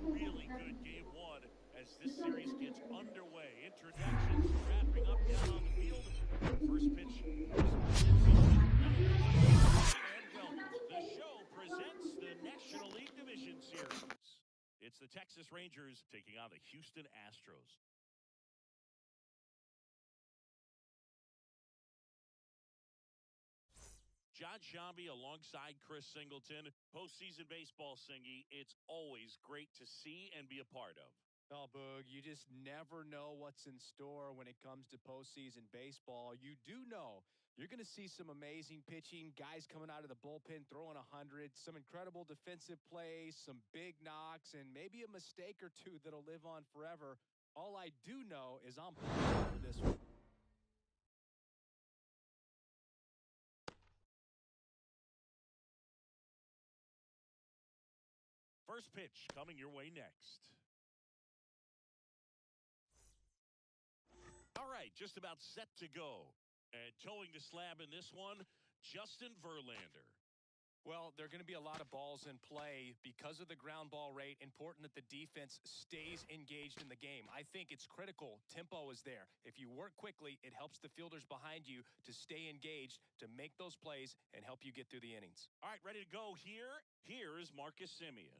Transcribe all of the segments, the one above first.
Really good game one as this series gets underway. Introductions wrapping up down on the field. First pitch. And welcome. The show presents the National League Division Series. It's the Texas Rangers taking on the Houston Astros. John Shambi alongside Chris Singleton. Postseason baseball, Singy, it's always great to see and be a part of. Oh, Boog, you just never know what's in store when it comes to postseason baseball. You do know you're going to see some amazing pitching, guys coming out of the bullpen throwing 100, some incredible defensive plays, some big knocks, and maybe a mistake or two that'll live on forever. All I do know is I'm pumped for this one. First pitch coming your way next. All right, just about set to go. And towing the slab in this one, Justin Verlander. Well, there are going to be a lot of balls in play because of the ground ball rate. Important that the defense stays engaged in the game. I think it's critical. Tempo is there. If you work quickly, it helps the fielders behind you to stay engaged, to make those plays, and help you get through the innings. All right, ready to go here. Here is Marcus Semien.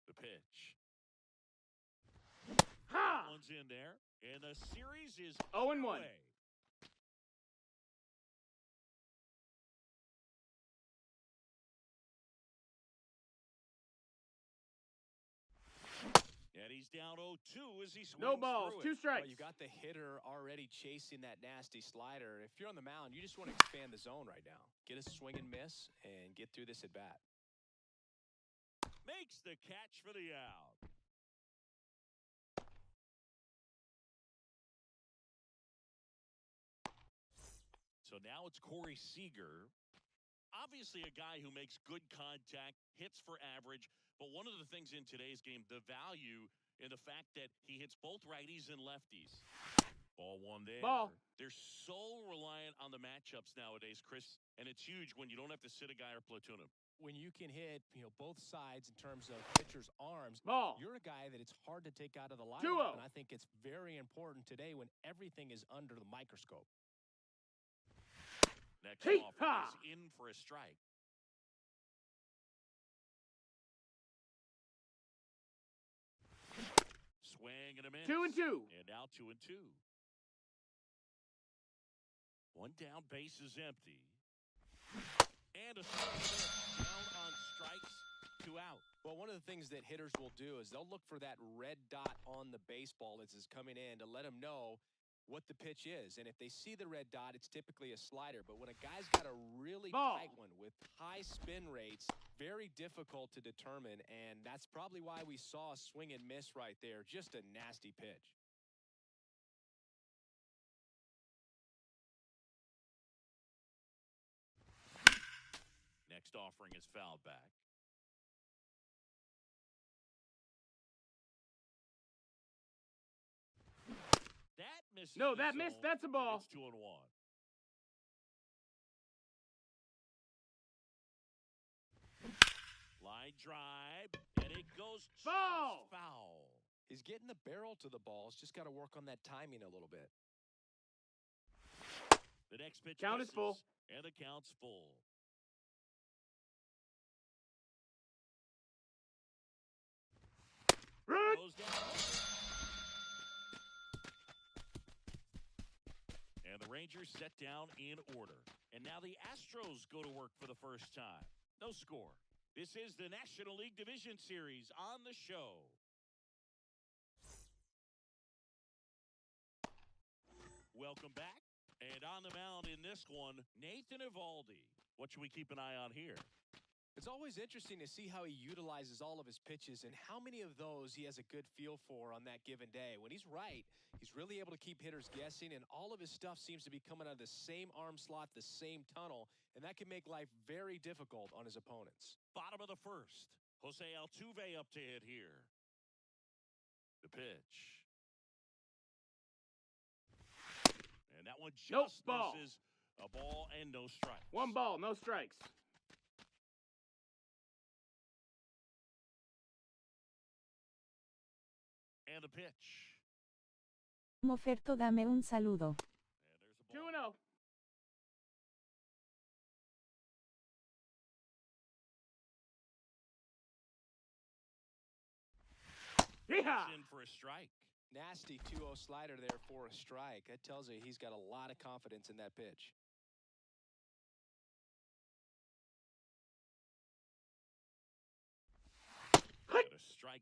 The pitch. Ha! One's in there, and the series is 0-1. away. And he's down 0-2 as he swings No balls, through 2 it. strikes. Well, you got the hitter already chasing that nasty slider. If you're on the mound, you just want to expand the zone right now. Get a swing and miss and get through this at bat. Makes the catch for the out. So now it's Corey Seager. Obviously a guy who makes good contact, hits for average, but one of the things in today's game, the value in the fact that he hits both righties and lefties. Ball one there. Ball. They're so reliant on the matchups nowadays, Chris, and it's huge when you don't have to sit a guy or platoon him. When you can hit, both sides in terms of pitcher's arms, Ball. you're a guy that it's hard to take out of the 2-0. lineup, and I think it's very important today when everything is under the microscope. Next Hey, offer ha! is in for a strike. Swing and a miss. 2-2. And now 2-2. One down, base is empty. And a down on strikes, 2 out. Well, one of the things that hitters will do is they'll look for that red dot on the baseball as it's coming in to let them know what the pitch is. And if they see the red dot, it's typically a slider. But when a guy's got a really Ball. tight one with high spin rates, very difficult to determine. And that's probably why we saw a swing and miss right there. Just a nasty pitch. Next offering is fouled back. That misses. No, the that missed. zone. That's a ball. It's 2-1. Line drive, and it goes Foul. foul. He's getting the barrel to the ball. He's just got to work on that timing a little bit. The next pitch Count is full. And the count's full. Goes down. And the Rangers set down in order. And now the Astros go to work for the first time. No score. This is the National League Division Series on the show. Welcome back. And on the mound in this one, Nathan Eovaldi. What should we keep an eye on here? It's always interesting to see how he utilizes all of his pitches and how many of those he has a good feel for on that given day. When he's right, he's really able to keep hitters guessing, and all of his stuff seems to be coming out of the same arm slot, the same tunnel, and that can make life very difficult on his opponents. Bottom of the first. Jose Altuve up to hit here. The pitch. And that one just misses. A ball and no strikes. 1 ball, no strikes. And the pitch. Moferto, dame un saludo. And there's a ball. 2-0. Yeehaw! In for a strike. Nasty 2-0 slider there for a strike. That tells you he's got a lot of confidence in that pitch. And a strike.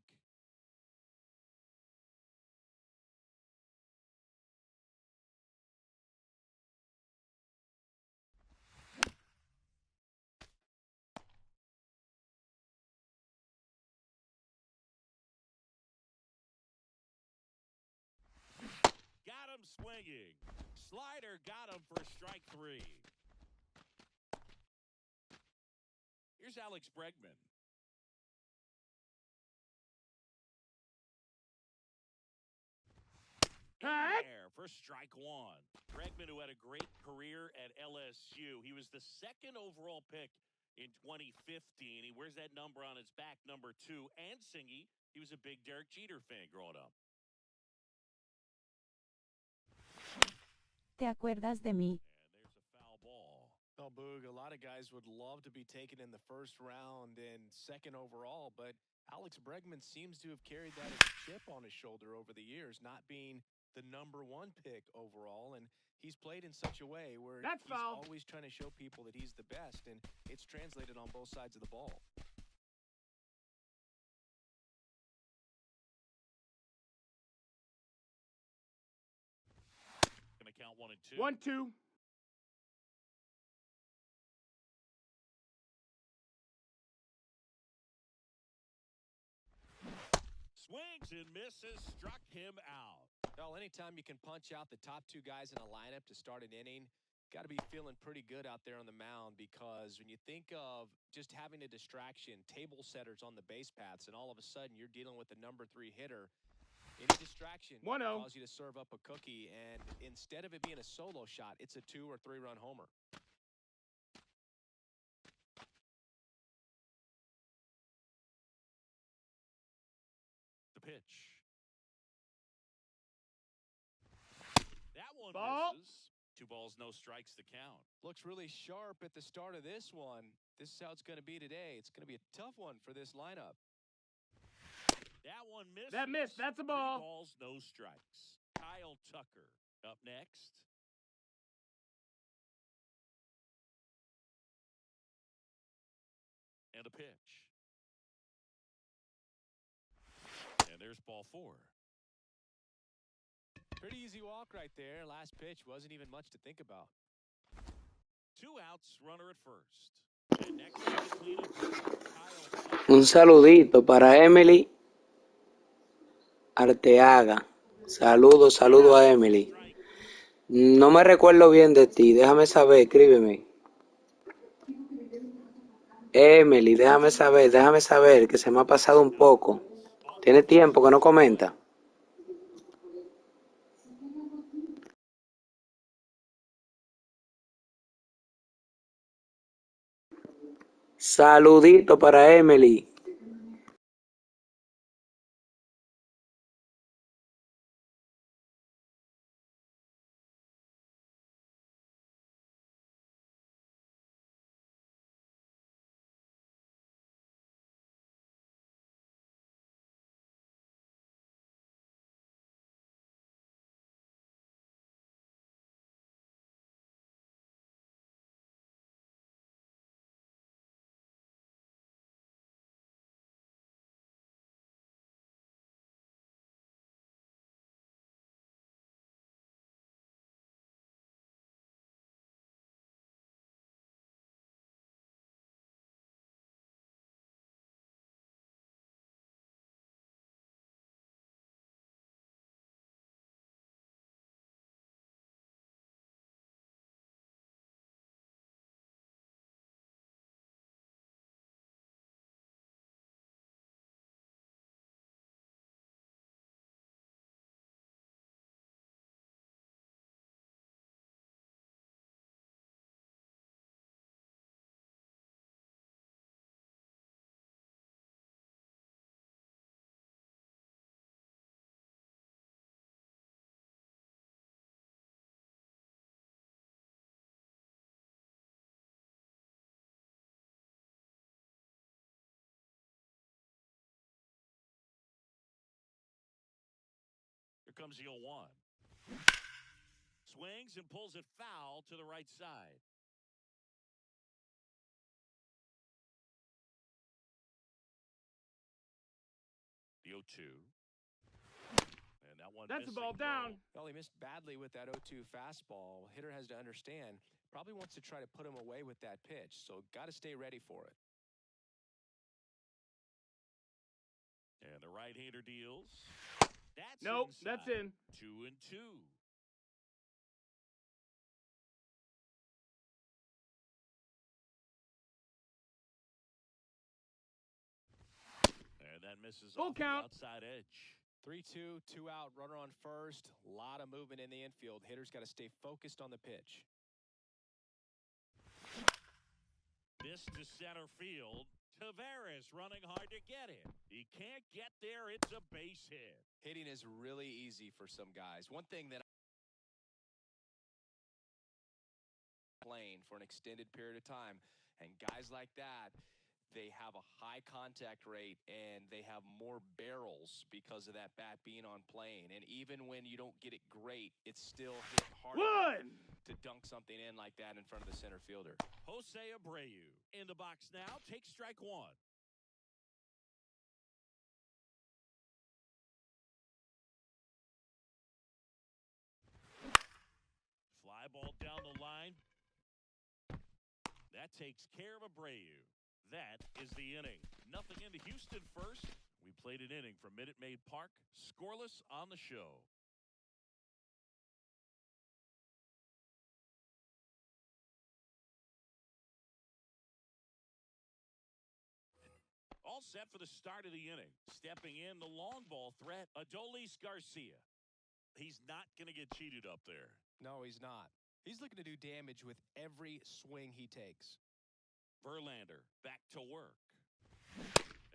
Got him swinging. Slider got him for strike 3. Here's Alex Bregman. There for strike 1. Bregman, who had a great career at LSU. He was the 2nd overall pick in 2015. He wears that number on his back, number 2. And Singy, he was a big Derek Jeter fan growing up. ¿Te acuerdas de mí? And there's a foul ball. Oh, Boog, a lot of guys would love to be taken in the first round and 2nd overall, but Alex Bregman seems to have carried that as a chip on his shoulder over the years, not being the number 1 pick overall, and he's played in such a way where he's always trying to show people that he's the best, and it's translated on both sides of the ball. Gonna count 1 and 2. 1-2. Swings and misses, struck him out. Well, anytime you can punch out the top 2 guys in a lineup to start an inning, got to be feeling pretty good out there on the mound, because when you think of just having a distraction, table setters on the base paths, and all of a sudden you're dealing with the number 3 hitter, any distraction can cause you to serve up a cookie, and instead of it being a solo shot, it's a 2 or 3 run homer. The pitch. That one misses. 2 balls, no strikes to count. Looks really sharp at the start of this one. This is how it's going to be today. It's going to be a tough one for this lineup. That one misses. That missed. That's a ball. 3 balls, no strikes. Kyle Tucker up next. And a pitch. And there's ball 4. Pretty easy walk right there. Last pitch wasn't even much to think about. 2 outs, runner at first. And next to the cleanup, Kyle Tucker. Un saludito para Emily Arteaga. Saludos a Emily. No me recuerdo bien de ti. Déjame saber, escríbeme. Emily, déjame saber, que se me ha pasado un poco. ¿Tiene tiempo que no comenta? Saludito para Emily. comes the 0-1. Swings and pulls it foul to the right side. The 0-2. And that one That's a missing. ball down. Well, he missed badly with that 0-2 fastball. Hitter has to understand, probably wants to try to put him away with that pitch, so got to stay ready for it. And the right-hander deals. That's Nope, inside. that's in. 2-2. And that misses Full off the count. outside edge. 3-2, 2 out, runner on first. A lot of movement in the infield. Hitter's got to stay focused on the pitch. This to center field. Tavares running hard to get it. He can't get there. It's a base hit. Hitting is really easy for some guys. One thing that playing for an extended period of time, and guys like that, they have a high contact rate and they have more barrels because of that bat being on plane. And even when you don't get it great, it's still hit hard to dunk something in like that in front of the center fielder. Jose Abreu in the box now. Takes strike one. Fly ball down the line. That takes care of Abreu. That is the inning. Nothing into Houston first. We played an inning from Minute Maid Park. Scoreless on the show. All set for the start of the inning. Stepping in, the long ball threat, Adolis Garcia. He's not going to get cheated up there. No, he's not. He's looking to do damage with every swing he takes. Verlander back to work.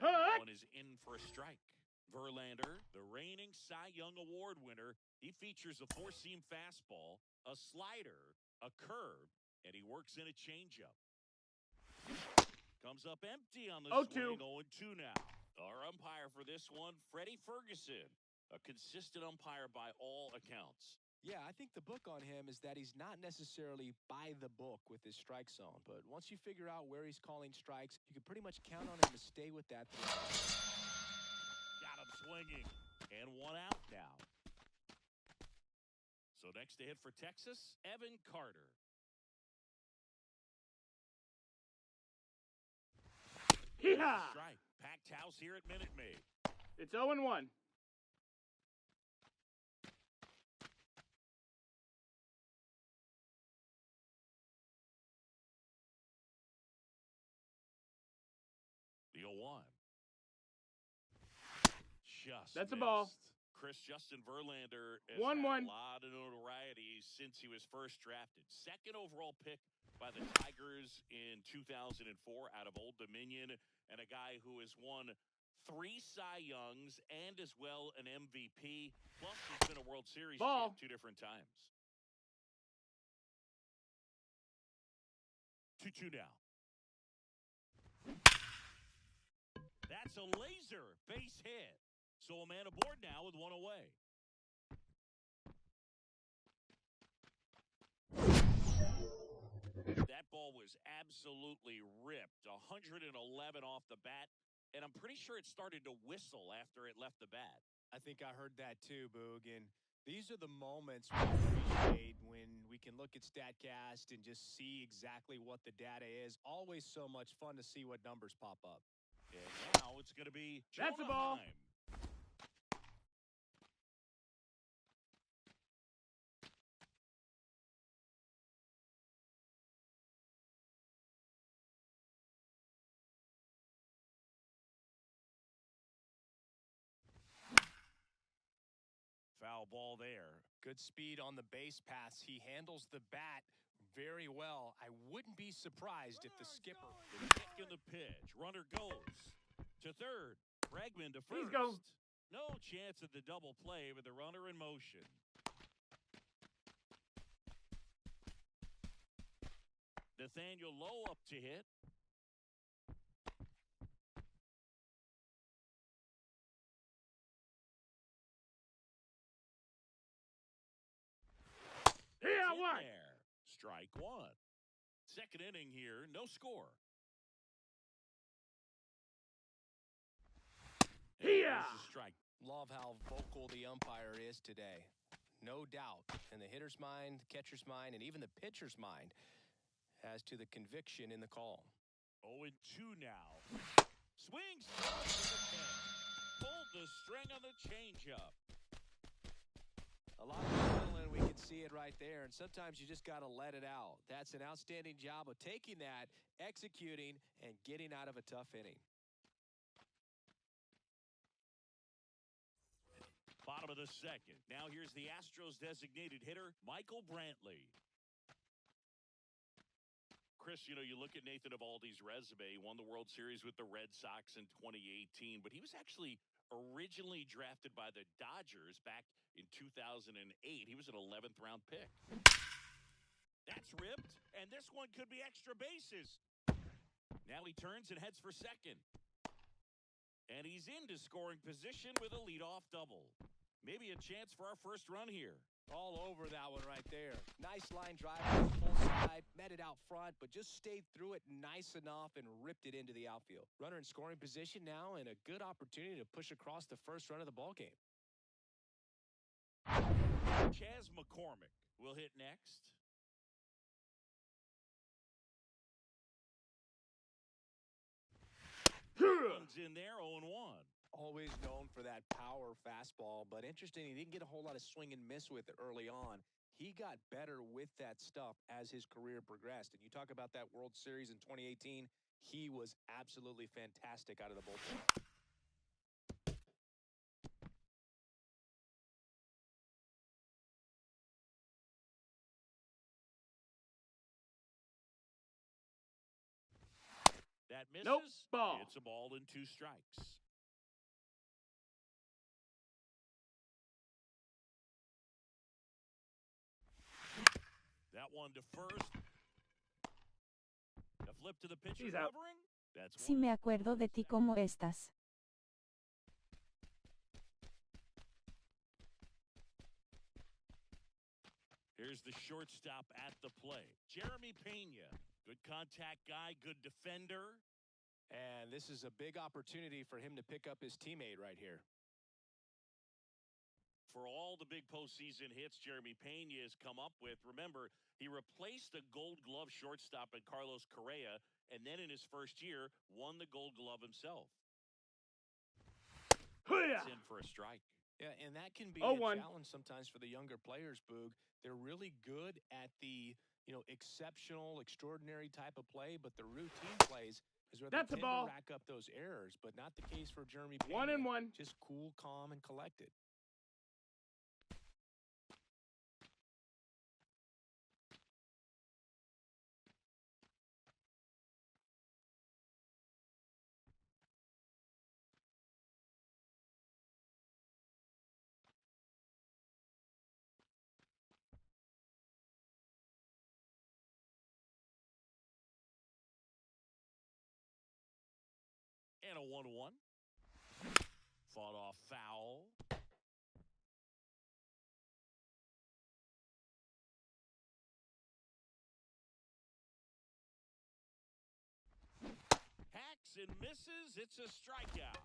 Huh? One is in for a strike. Verlander, the reigning Cy Young Award winner, he features a four-seam fastball, a slider, a curve, and he works in a changeup. Comes up empty on the swing, 0-2 now. Our umpire for this one, Freddie Ferguson, a consistent umpire by all accounts. Yeah, I think the book on him is that he's not necessarily by the book with his strike zone. But once you figure out where he's calling strikes, you can pretty much count on him to stay with that. Got him swinging. And one out now. So next to hit for Texas, Evan Carter. Yeehaw! Strike. Packed house here at Minute Maid. It's 0-1. The 0-1. That's a ball. Justin Verlander has 1-1. had a lot of notoriety since he was first drafted. Second overall pick by the Tigers in 2004 out of Old Dominion, and a guy who has won 3 Cy Youngs and as well an MVP. Plus, he's been a World Series champ 2 different times. 2-2 now. That's a laser base hit. So a man aboard now with one away. That ball was absolutely ripped. 111 off the bat. And I'm pretty sure it started to whistle after it left the bat. I think I heard that too, Boog. And these are the moments we appreciate when we can look at StatCast and just see exactly what the data is. Always so much fun to see what numbers pop up. And now it's going to be That's a ball. Heim. Foul ball there. Good speed on the base paths. He handles the bat very well. I wouldn't be surprised if the skipper... The kick and the pitch. Runner goes to third. Bregman to first. He's going. No chance at the double play with the runner in motion. Nathaniel Lowe up to hit. Strike one. Second inning here, no score. And Yeah. there's a strike. Love how vocal the umpire is today. No doubt in the hitter's mind, the catcher's mind, and even the pitcher's mind as to the conviction in the call. 0-2 now. Swings. Pulled the string on the changeup. A lot of adrenaline, we can see it right there, and sometimes you just got to let it out. That's an outstanding job of taking that, executing, and getting out of a tough inning. Bottom of the second. Now here's the Astros designated hitter, Michael Brantley. Chris, you look at Nathan Eovaldi's resume. He won the World Series with the Red Sox in 2018, but he was actually originally drafted by the Dodgers back in 2008. He was an 11th round pick. That's ripped, and this one could be extra bases. Now he turns and heads for second. And he's into scoring position with a leadoff double. Maybe a chance for our first run here. All over that one right there. Nice line drive on the full side, met it out front, but just stayed through it nice enough and ripped it into the outfield. Runner in scoring position now, and a good opportunity to push across the first run of the ballgame. Chas McCormick will hit next. Runs in there, 0-1. Always known for that power fastball, but interesting, he didn't get a whole lot of swing and miss with it early on. He got better with that stuff as his career progressed. And you talk about that World Series in 2018, he was absolutely fantastic out of the bullpen. That misses. Nope, ball. It's a ball and 2 strikes. That one to first. A flip to the pitcher He's out. covering. That's Si one. me acuerdo de ti como estás. Here's the shortstop at the plate. Jeremy Pena. Good contact guy, good defender. And this is a big opportunity for him to pick up his teammate right here. For all the big postseason hits Jeremy Pena has come up with, remember, he replaced a Gold Glove shortstop in Carlos Correa, and then in his first year, won the Gold Glove himself. It's in for a strike. Yeah, and that can be 0-1. a challenge sometimes for the younger players, Boog. They're really good at the, exceptional, extraordinary type of play, but the routine plays is where That's they a tend ball. to rack up those errors, but not the case for Jeremy Pena. 1-1. Just cool, calm, and collected. And a 1-1. Fought off foul. Hacks and misses. It's a strikeout.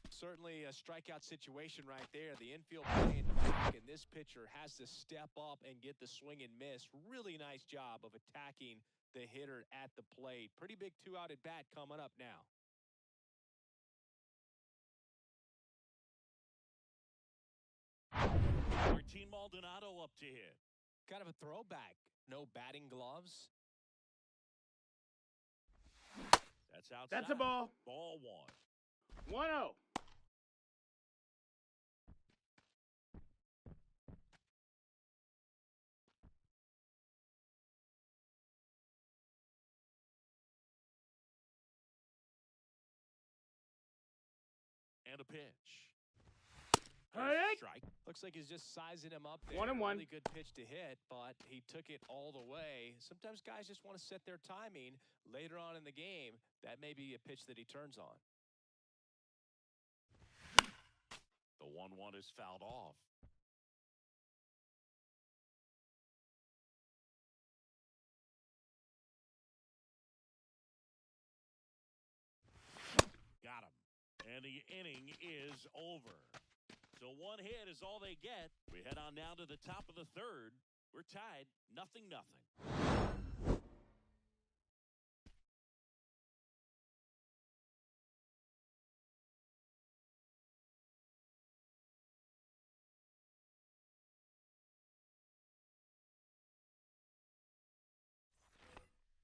Certainly a strikeout situation right there. The infield playing back, and this pitcher has to step up and get the swing and miss. Really nice job of attacking the hitter at the plate. Pretty big 2-out at bat coming up now. Martin Maldonado up to hit. Kind of a throwback. No batting gloves. That's outside. That's a ball. Ball 1. 1-0. And a pitch. All right. Strike. Looks like he's just sizing him up there. 1-1. Really good pitch to hit, but he took it all the way. Sometimes guys just want to set their timing later on in the game. That may be a pitch that he turns on. The 1-1 is fouled off. And the inning is over. So one hit is all they get. We head on down to the top of the third. We're tied 0-0.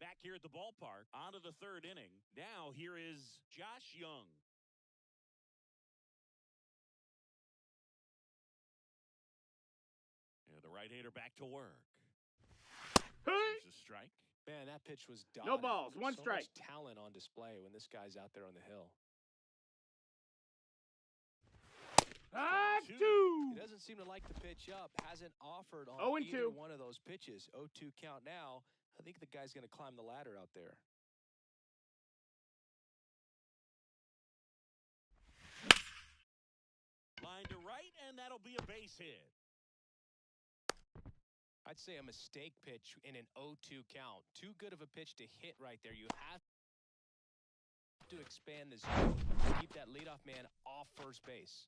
Back here at the ballpark, on to the third inning. Now here is Josh Young. And the right-hander back to work. There's a strike. Man, that pitch was No dominant. balls, one so strike. much talent on display when this guy's out there on the hill. He doesn't seem to like the pitch up. Hasn't offered on either one of those pitches. 0-2 count now. I think the guy's going to climb the ladder out there. Line to right, and that'll be a base hit. I'd say a mistake pitch in an 0-2 count. Too good of a pitch to hit right there. You have to expand the zone. Keep that leadoff man off first base.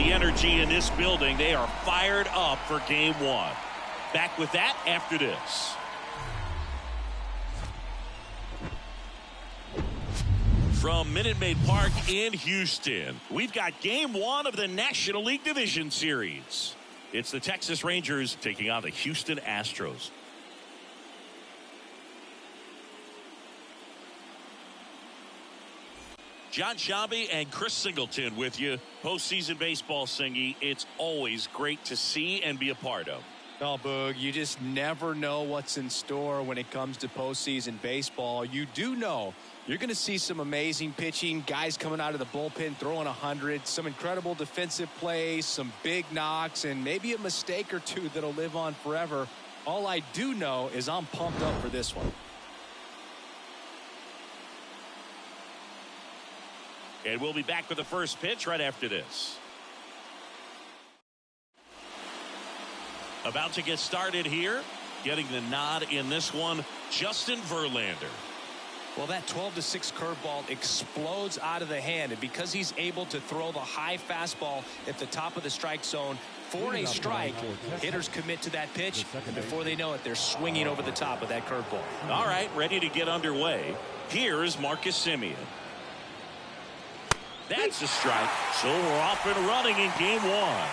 Energy in this building. They are fired up for game one. Back with that after this. From Minute Maid Park in Houston, we've got game one of the National League Division Series. It's the Texas Rangers taking on the Houston Astros. John Shabby and Chris Singleton with you. Postseason baseball, Singy. It's always great to see and be a part of. Oh, Boog, you just never know what's in store when it comes to postseason baseball. You do know you're going to see some amazing pitching, guys coming out of the bullpen throwing 100, some incredible defensive plays, some big knocks, and maybe a mistake or two that'll live on forever. All I do know is I'm pumped up for this one. And we'll be back with the first pitch right after this. About to get started here. Getting the nod in this one, Justin Verlander. Well, that 12-6 curveball explodes out of the hand, and because he's able to throw the high fastball at the top of the strike zone for a strike, hitters commit to that pitch, and before they know it, they're swinging over the top of that curveball. All right, ready to get underway. Here's Marcus Semien. That's a strike. So we're off and running in game one.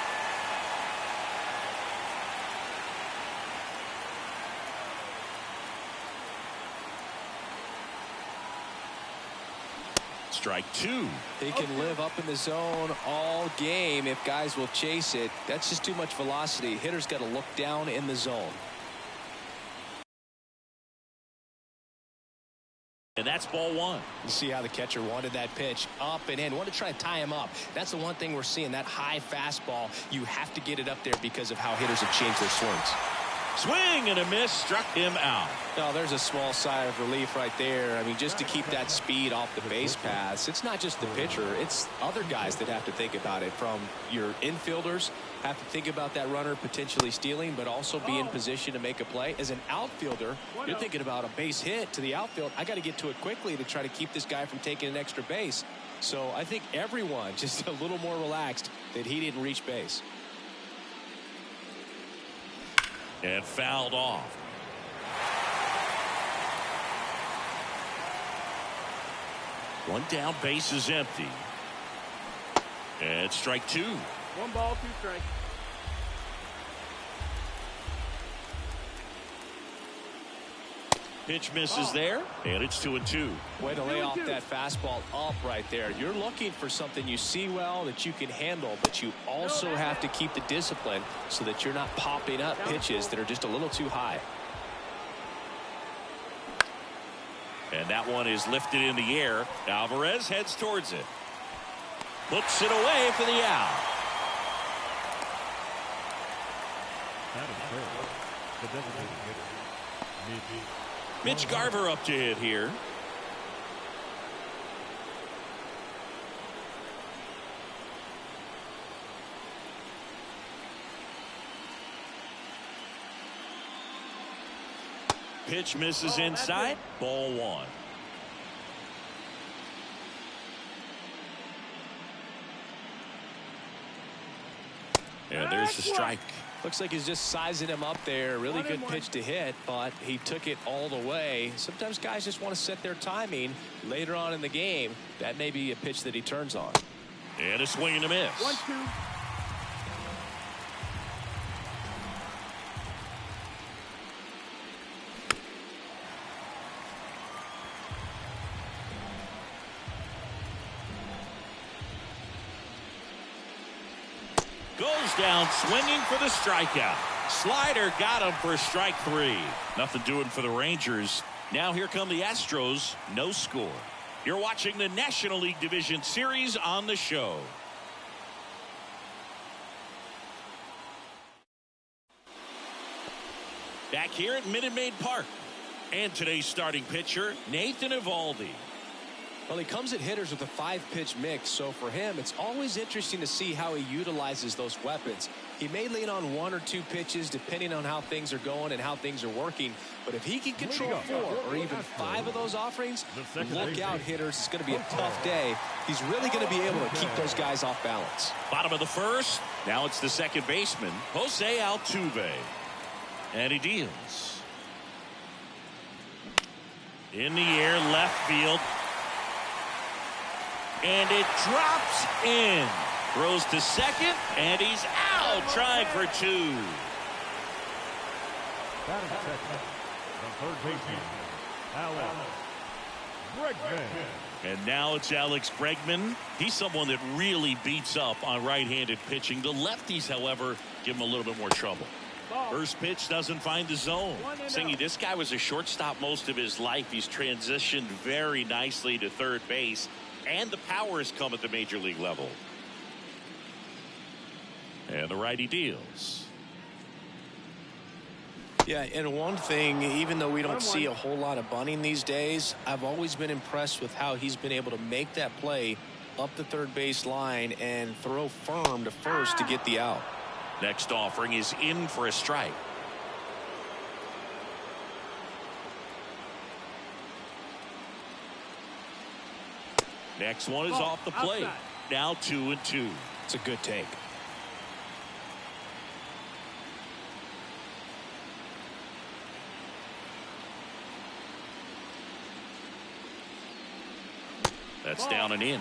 Strike two. He can live up in the zone all game if guys will chase it. That's just too much velocity. Hitter's got to look down in the zone. And that's ball one. You see how the catcher wanted that pitch up and in. Wanted to try to tie him up. That's the one thing we're seeing, that high fastball. You have to get it up there because of how hitters have changed their swings. Swing and a miss, struck him out. Oh, there's a small sigh of relief right there. I mean, just to keep that speed off the base paths. It's not just the pitcher. It's other guys that have to think about it. From your infielders, have to think about that runner potentially stealing, but also be in position to make a play. As an outfielder, you're thinking about a base hit to the outfield. I got to get to it quickly to try to keep this guy from taking an extra base. So I think everyone just a little more relaxed that he didn't reach base. And fouled off. One down, base is empty. And strike two. 1 ball, 2 strikes. Pitch misses there, and it's 2-2. Way to lay off that fastball up right there. You're looking for something you see well that you can handle, but you also have to keep the discipline so that you're not popping up pitches that are just a little too high. And that one is lifted in the air. Alvarez heads towards it. Puts it away for the out. Mitch Garver up to hit here. Pitch misses inside. Ball one. And there's the strike. Looks like he's just sizing him up there. Really good pitch to hit, but he took it all the way. Sometimes guys just want to set their timing later on in the game. That may be a pitch that he turns on. And a swing and a miss. 1-2. Goes down swinging for the strikeout. Slider got him for strike three. Nothing doing for the Rangers. Now here come the Astros. No score. You're watching the National League Division Series on the show. Back here at Minute Maid Park. And today's starting pitcher, Nathan Eovaldi. Well, he comes at hitters with a 5-pitch mix, so for him, it's always interesting to see how he utilizes those weapons. He may lean on 1 or 2 pitches depending on how things are going and how things are working, but if he can control 4 or even 5 of those offerings, look out, hitters. It's going to be a tough day. He's really going to be able to keep those guys off balance. Bottom of the first. Now it's the second baseman, Jose Altuve. And he deals. In the air, left field. And it drops in. Throws to second, and he's out, trying for 2. Batting second, the third baseman, Alex Bregman. And now it's Alex Bregman. He's someone that really beats up on right-handed pitching. The lefties, however, give him a little bit more trouble. First pitch doesn't find the zone. Singy, this guy was a shortstop most of his life. He's transitioned very nicely to third base. And the power has come at the major league level. And the righty deals. Yeah, and one thing, even though we don't see a whole lot of bunting these days, I've always been impressed with how he's been able to make that play up the third base line and throw firm to first to get the out. Next offering is in for a strike. Next one is off the plate. Now 2-2. It's a good take. That's down and in. You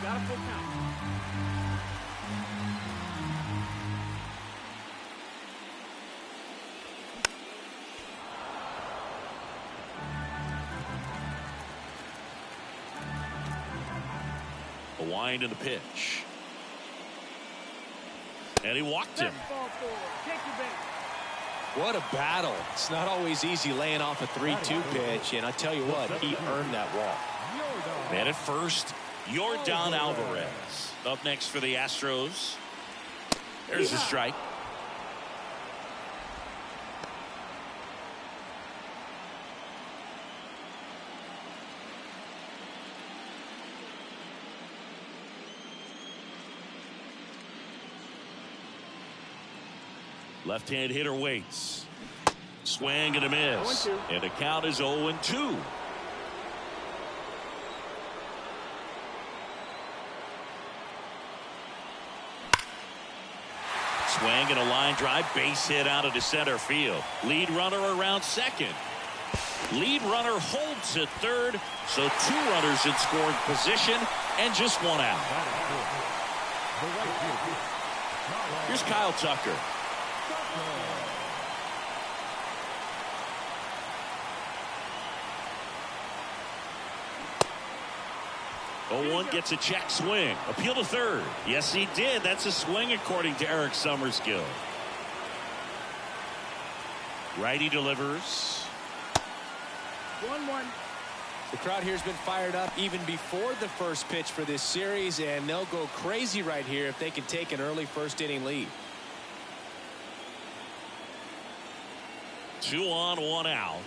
got a full count. Wind in the pitch. And he walked him. What a battle. It's not always easy laying off a 3-2 pitch, and I tell you what, he earned that walk. Man at first, Yordan Alvarez. Up next for the Astros. There's a strike. Left-hand hitter waits. Swing and a miss. And the count is 0-2. Swing and a line drive. Base hit out into center field. Lead runner around second. Lead runner holds at third. So 2 runners in scoring position and just 1 out. Here's Kyle Tucker. One gets a check swing. Appeal to third. Yes, he did. That's a swing according to Eric Summerskill. Righty delivers. 1-1. The crowd here has been fired up even before the first pitch for this series, and they'll go crazy right here if they can take an early first inning lead. 2 on, 1 out.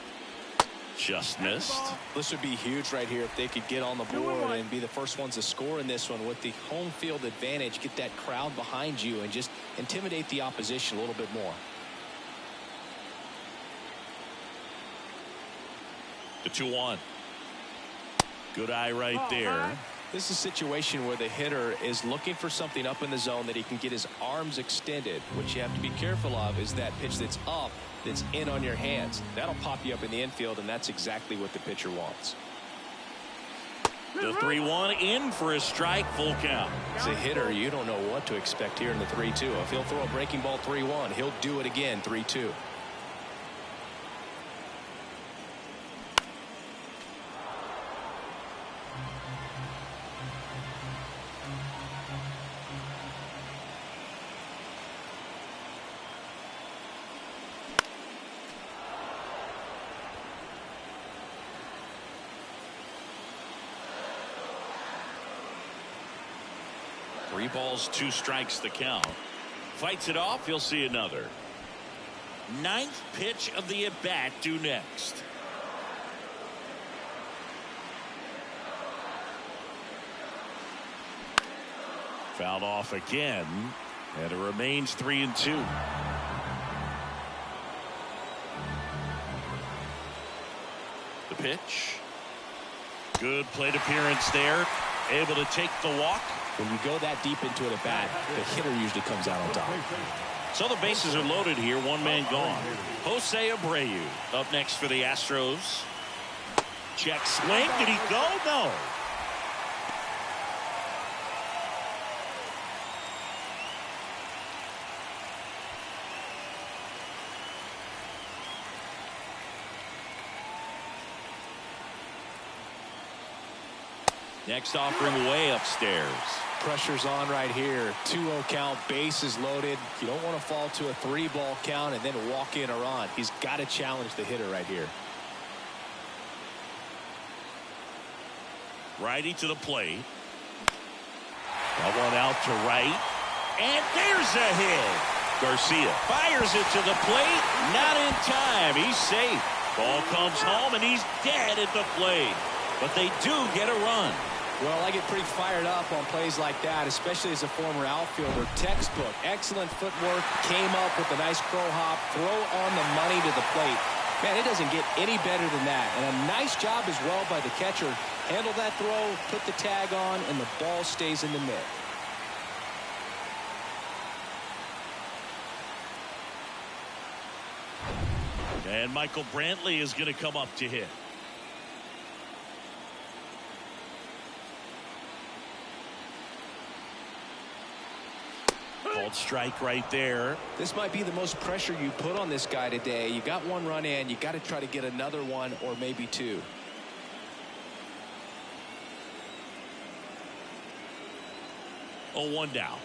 Just missed. This would be huge right here if they could get on the board and be the first ones to score in this one with the home field advantage. Get that crowd behind you and just intimidate the opposition a little bit more. The 2-1. Good eye right there. This is a situation where the hitter is looking for something up in the zone that he can get his arms extended. What you have to be careful of is that pitch that's up, that's in on your hands. That'll pop you up in the infield, and that's exactly what the pitcher wants. The 3-1 in for a strike, full count. As a hitter, you don't know what to expect here in the 3-2. If he'll throw a breaking ball 3-1, he'll do it again 3-2. Three balls, 2 strikes the count. Fights it off. He'll see another. 9th pitch of the at-bat due next. Fouled off again, and it remains 3-2. The pitch. Good plate appearance there. Able to take the walk. When you go that deep into it at bat, the hitter usually comes out on top. So the bases are loaded here. 1 man gone. Jose Abreu up next for the Astros. Check swing. Did he go? No. Next offering way upstairs. Pressure's on right here. 2-0 count, bases loaded. You don't want to fall to a 3-ball count and then walk in or on. He's got to challenge the hitter right here. Righty to the plate. That one out to right. And there's a hit. Garcia fires it to the plate. Not in time. He's safe. Ball comes home and he's dead at the plate. But they do get a run. Well, I get pretty fired up on plays like that, especially as a former outfielder. Textbook, excellent footwork, came up with a nice crow hop, throw on the money to the plate. Man, it doesn't get any better than that. And a nice job as well by the catcher. Handle that throw, put the tag on, and the ball stays in the mitt. And Michael Brantley is going to come up to hit. Called strike right there. This might be the most pressure you put on this guy today. You got 1 run in. You got to try to get another one or maybe 2. 0-1 down.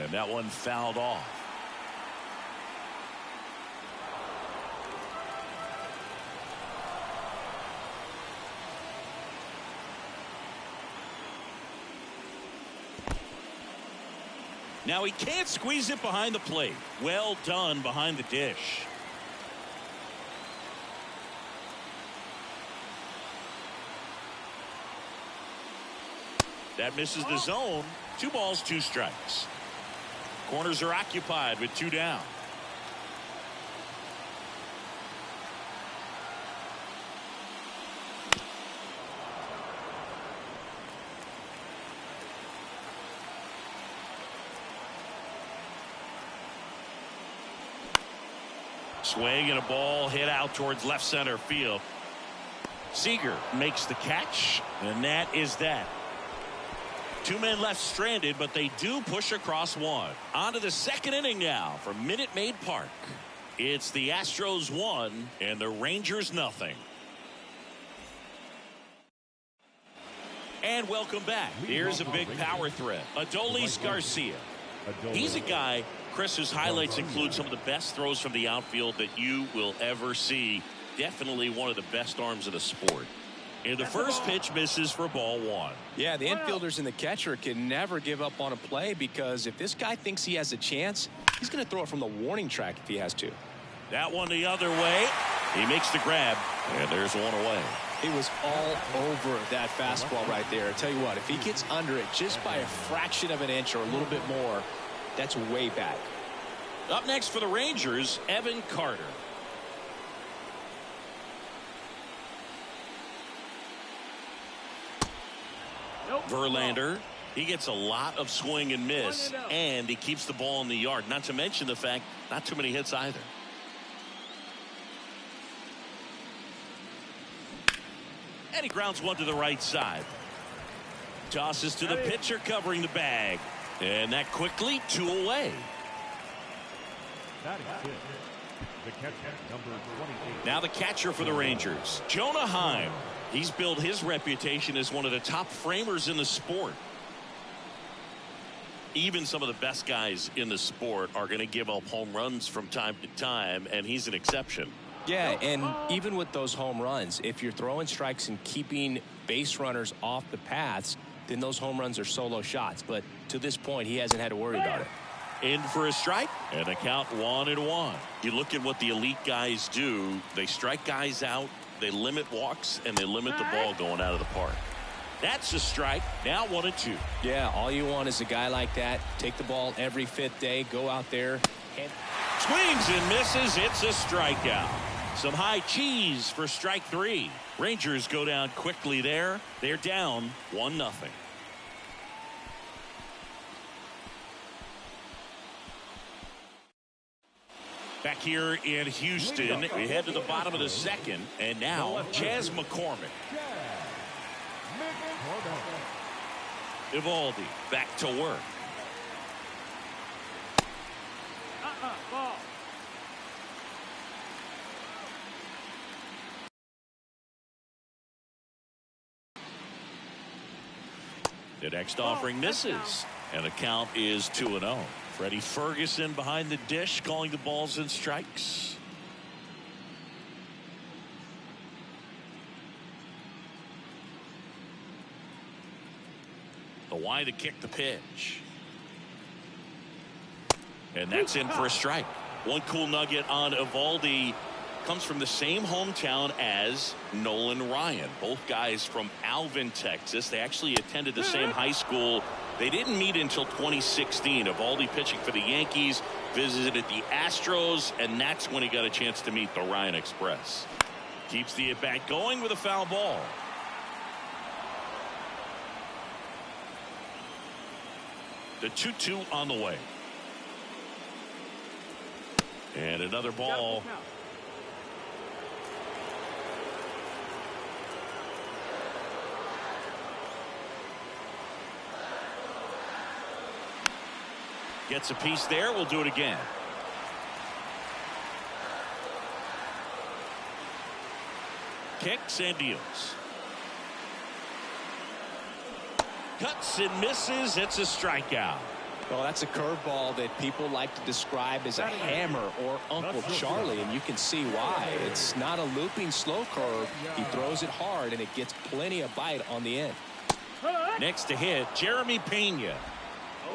And that one fouled off. Now he can't squeeze it behind the plate. Well done behind the dish. That misses the zone. 2 balls, 2 strikes. Corners are occupied with 2 down. Swing and a ball hit out towards left center field. Seager makes the catch, and that is that. 2 men left stranded, but they do push across 1. On to the second inning now from Minute Maid Park. It's the Astros 1 and the Rangers nothing. And welcome back. Here's a big power threat. Adolis Garcia. He's a guy, Chris, whose highlights include some of the best throws from the outfield that you will ever see. Definitely one of the best arms of the sport. And the first pitch misses for ball 1. Yeah, the infielders and the catcher can never give up on a play, because if this guy thinks he has a chance, he's going to throw it from the warning track if he has to. That one the other way. He makes the grab, and there's one away. It was all over that fastball right there. I tell you what, if he gets under it just by a fraction of an inch or a little bit more, that's way back. Up next for the Rangers, Evan Carter. Verlander, he gets a lot of swing and miss, and he keeps the ball in the yard. Not to mention the fact, not too many hits either. And he grounds one to the right side. Tosses to the pitcher covering the bag. And that quickly 2 away. Now the catcher for the Rangers, Jonah Heim. He's built his reputation as one of the top framers in the sport. Even some of the best guys in the sport are going to give up home runs from time to time, and he's an exception. Yeah, and even with those home runs, if you're throwing strikes and keeping base runners off the paths, then those home runs are solo shots. But to this point, he hasn't had to worry about it. In for a strike, and a count 1-1. You look at what the elite guys do. They strike guys out, they limit walks, and they limit the ball going out of the park. That's a strike. Now 1-2. Yeah, all you want is a guy like that. Take the ball every 5th day, go out there. And swings and misses. It's a strikeout. Some high cheese for strike 3. Rangers go down quickly there. They're down 1-0. Back here in Houston, we head to the bottom of the second, and now Chas McCormick. Evaldi back to work. Ball. The next offering misses, and the count is 2-0. Freddie Ferguson behind the dish, calling the balls and strikes. The wide to kick the pitch. And that's in for a strike. One cool nugget on Evaldi comes from the same hometown as Nolan Ryan. Both guys from Alvin, Texas. They actually attended the same high school. They didn't meet until 2016. Evaldi pitching for the Yankees, visited the Astros, and that's when he got a chance to meet the Ryan Express. Keeps the at-bat going with a foul ball. The 2-2 on the way. And another ball. Gets a piece there. We'll do it again. Kicks and deals. Cuts and misses. It's a strikeout. Well, that's a curveball that people like to describe as a hammer or Uncle Charlie, and you can see why. It's not a looping slow curve. He throws it hard, and it gets plenty of bite on the end. Next to hit, Jeremy Pena.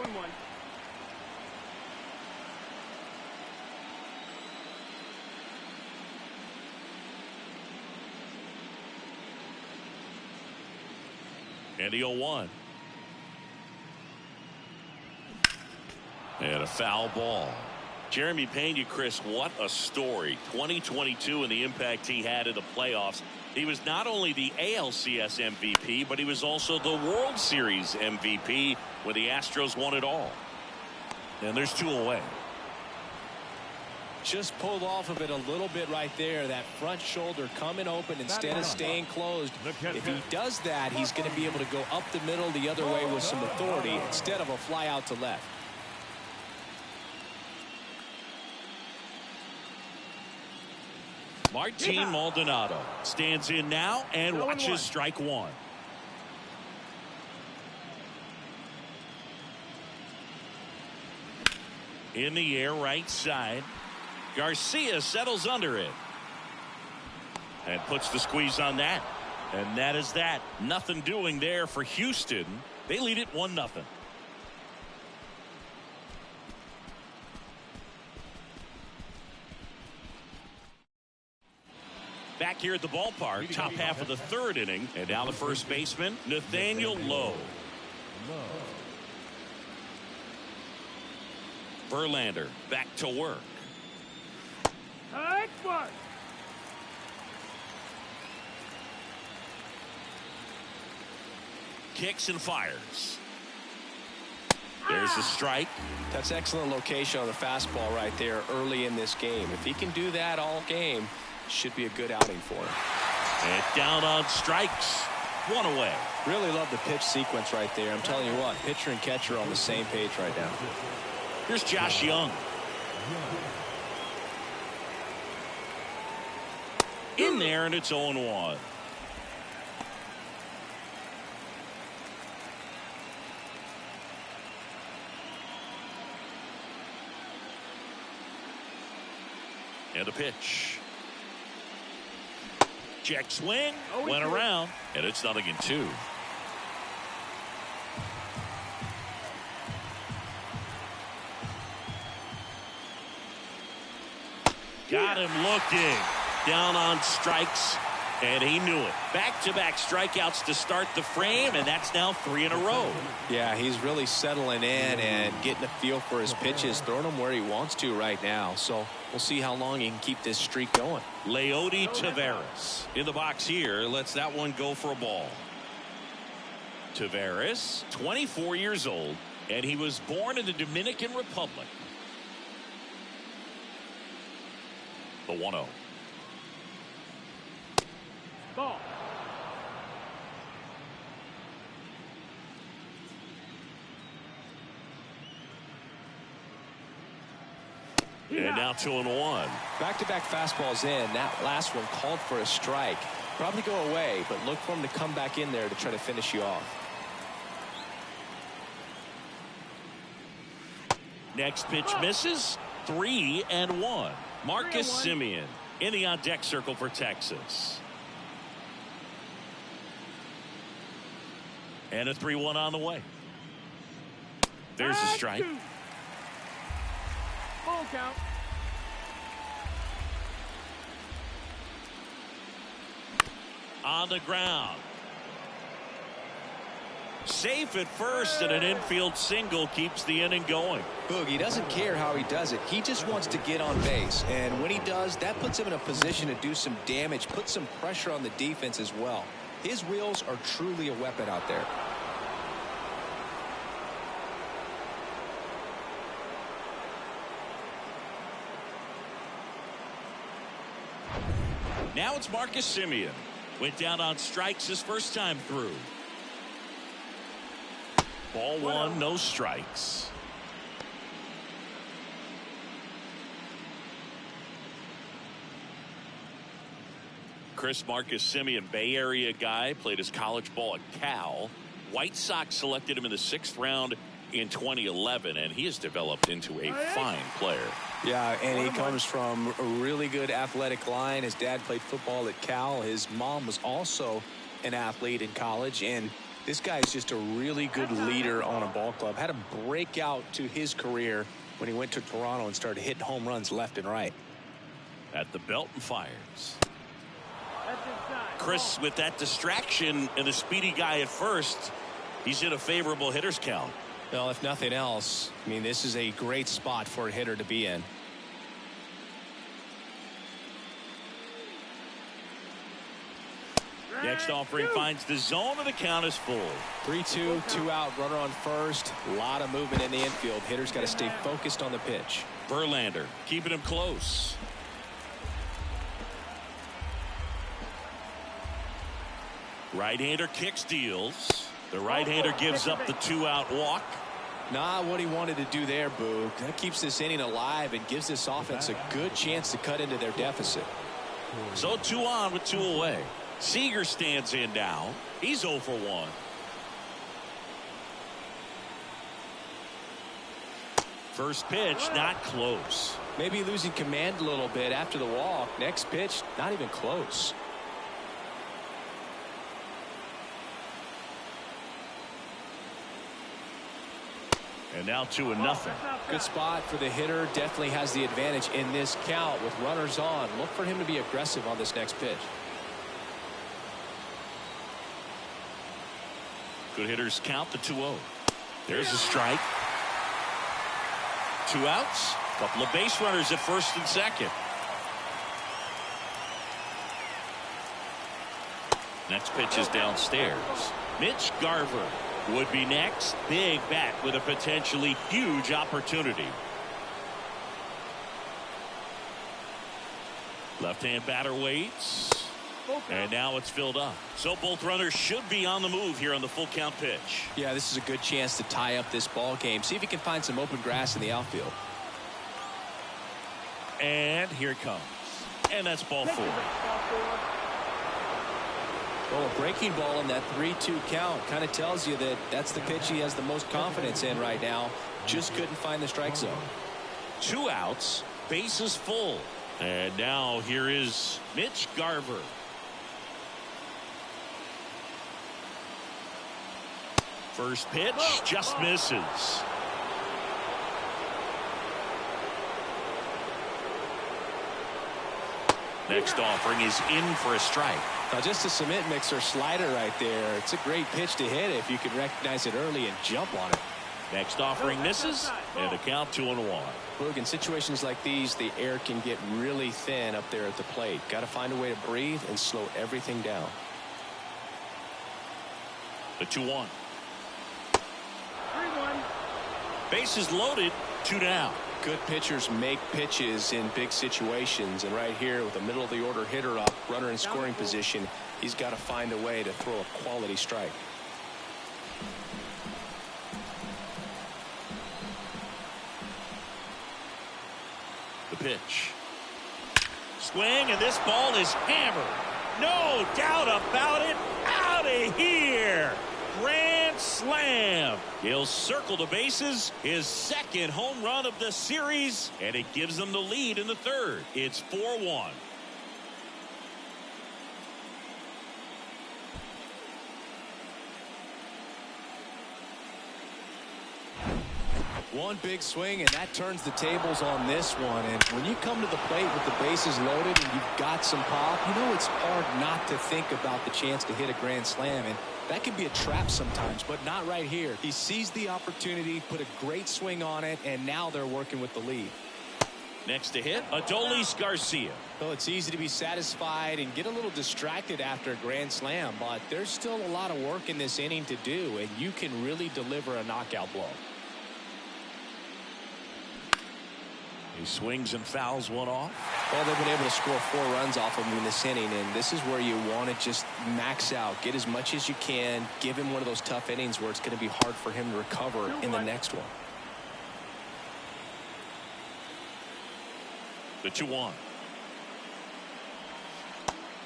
0-1. And the 0-1. And a foul ball. Jeremy Pena, Chris, what a story. 2022 and the impact he had in the playoffs. He was not only the ALCS MVP, but he was also the World Series MVP when the Astros won it all. And there's 2 away. Just pulled off of it a little bit right there. That front shoulder coming open instead of staying closed. If he does that, he's going to be able to go up the middle the other way with some authority instead of a fly out to left. Martin Maldonado stands in now and watches strike 1. In the air, right side. Garcia settles under it. And puts the squeeze on that. And that is that. Nothing doing there for Houston. They lead it 1-0. Back here at the ballpark, top half of the 3rd inning. And now the first baseman, Nathaniel Lowe. Verlander back to work. Expert. Kicks and fires. There's the strike. That's excellent location on the fastball right there early in this game. If he can do that all game, should be a good outing for him. And down on strikes. 1 away. Really love the pitch sequence right there. I'm telling you what, pitcher and catcher are on the same page right now. Here's Josh Young. In there, and it's 0-1. And the pitch. Check swing. Went around. And it's 0-2. Got him looking. Down on strikes. And he knew it. Back-to-back strikeouts to start the frame, and that's now 3 in a row. Yeah, he's really settling in and getting a feel for his pitches, throwing them where he wants to right now. So we'll see how long he can keep this streak going. Leody Taveras in the box here. Lets that one go for a ball. Taveras, 24 years old, and he was born in the Dominican Republic. The 1-0. Ball. And now 2-1. Back-to-back fastballs in. That last one called for a strike. Probably go away, but look for him to come back in there to try to finish you off. Next pitch misses. 3-1. Marcus Semien in the on-deck circle for Texas. And a 3-1 on the way. There's the strike. Ball count. On the ground. Safe at first, and an infield single keeps the inning going. Boogie doesn't care how he does it. He just wants to get on base. And when he does, that puts him in a position to do some damage, put some pressure on the defense as well. His wheels are truly a weapon out there. Now it's Marcus Semien. Went down on strikes his first time through. Ball 1, no strikes. Chris Marcus Semien, Bay Area guy, played his college ball at Cal. White Sox selected him in the 6th round in 2011, and he has developed into a fine player. Yeah, and he comes from a really good athletic line. His dad played football at Cal. His mom was also an athlete in college, and this guy is just a really good leader on a ball club. Had a breakout to his career when he went to Toronto and started hitting home runs left and right. At the belt and fires. Chris, with that distraction and the speedy guy at first, he's in a favorable hitter's count. Well, if nothing else, I mean, this is a great spot for a hitter to be in. Next offering finds the zone, and the count is full. 3-2, 2 out, runner on first. A lot of movement in the infield. Hitters got to stay focused on the pitch. Verlander keeping him close. Right-hander kicks, deals. The right-hander gives up the 2-out walk. Not what he wanted to do there, Boog. That keeps this inning alive and gives this offense a good chance to cut into their deficit. So 2 on with 2 away. Seager stands in now. He's 0 for 1. First pitch, not close. Maybe losing command a little bit after the walk. Next pitch, not even close. And now 2-0. Good spot for the hitter. Definitely has the advantage in this count with runners on. Look for him to be aggressive on this next pitch. Good hitters count the 2-0. There's a strike. 2 outs. Couple of base runners at first and second. Next pitch is downstairs. Mitch Garver would be next. Big bat with a potentially huge opportunity. Left-hand batter waits. And now it's filled up. So both runners should be on the move here on the full count pitch. Yeah, this is a good chance to tie up this ball game. See if he can find some open grass in the outfield. And here it comes. And that's ball 4. Well, a breaking ball in that 3-2 count kind of tells you that that's the pitch he has the most confidence in right now. Just couldn't find the strike zone. 2 outs, bases full. And now here is Mitch Garver. First pitch just misses. Next offering is in for a strike. Now just a cement mixer slider right there. It's a great pitch to hit if you can recognize it early and jump on it. Next offering misses, and the count 2-1. Look, in situations like these, the air can get really thin up there at the plate. Got to find a way to breathe and slow everything down. The 2-1. Bases loaded, 2 down. Good pitchers make pitches in big situations, and right here with a middle of the order hitter up, runner in scoring position, he's got to find a way to throw a quality strike. The pitch. Swing, and this ball is hammered. No doubt about it. Out of here. Grand slam. He'll circle the bases. His second home run of the series, and it gives them the lead in the 3rd. It's 4-1. One big swing, and that turns the tables on this one. And when you come to the plate with the bases loaded and you've got some pop, you know it's hard not to think about the chance to hit a grand slam. And that can be a trap sometimes, but not right here. He sees the opportunity, put a great swing on it, and now they're working with the lead. Next to hit, Adolis Garcia. Well, it's easy to be satisfied and get a little distracted after a grand slam, but there's still a lot of work in this inning to do, and you can really deliver a knockout blow. He swings and fouls one off. Well, they've been able to score 4 runs off of him in this inning, and this is where you want to just max out, get as much as you can, give him one of those tough innings where it's going to be hard for him to recover in the next one. The 2-1.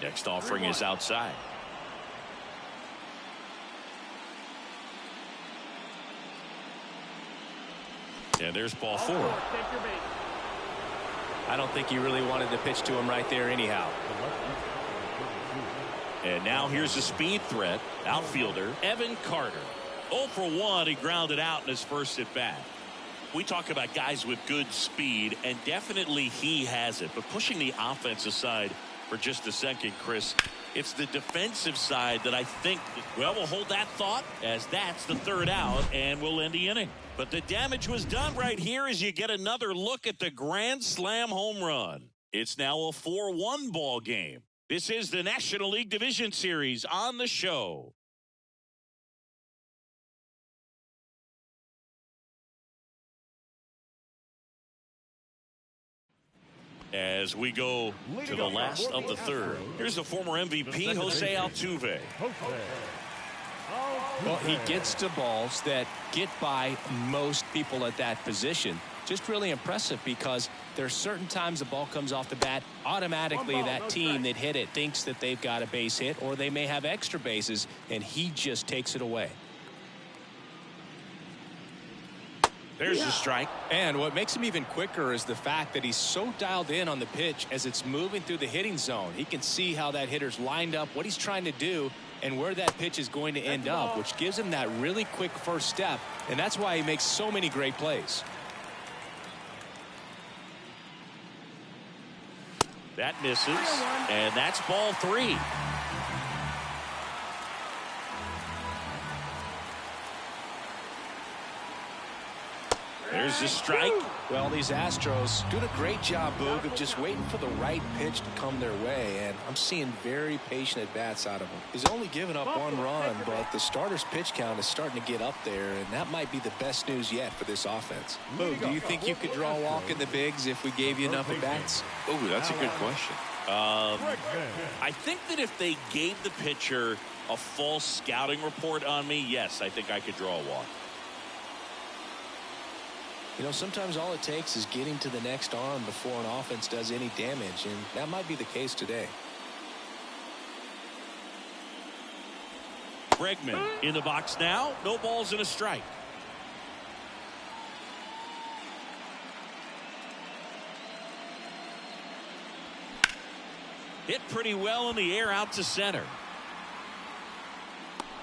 Next offering is outside. And there's ball 4. Take your base. I don't think he really wanted to pitch to him right there anyhow. And now here's the speed threat. Outfielder Evan Carter. 0 for 1. He grounded out in his first at bat. We talk about guys with good speed, and definitely he has it. But pushing the offense aside for just a second, Chris, it's the defensive side that I think, well, we'll hold that thought as that's the 3rd out, and we'll end the inning. But the damage was done right here as you get another look at the grand slam home run. It's now a 4-1 ball game. This is the National League Division Series on the show. As we go to the last of the 3rd, here's the former MVP, Jose Altuve. Well, he gets to balls that get by most people at that position. Just really impressive because there's certain times the ball comes off the bat, automatically that team that hit it thinks that they've got a base hit or they may have extra bases, and he just takes it away. There's the strike. And what makes him even quicker is the fact that he's so dialed in on the pitch as it's moving through the hitting zone. He can see how that hitter's lined up, what he's trying to do, and where that pitch is going to end up, which gives him that really quick first step, and that's why he makes so many great plays. That misses, and that's ball 3. There's the strike. Well, these Astros doing a great job, Boog, of just waiting for the right pitch to come their way, and I'm seeing very patient at-bats out of them. He's only given up 1 run, but the starter's pitch count is starting to get up there, and that might be the best news yet for this offense. Boog, do you think you could draw a walk in the bigs if we gave you enough at-bats? Oh, that's a good question. I think that if they gave the pitcher a false scouting report on me, yes, I think I could draw a walk. You know, sometimes all it takes is getting to the next arm before an offense does any damage, and that might be the case today. Bregman in the box now. No balls and a strike. Hit pretty well in the air out to center.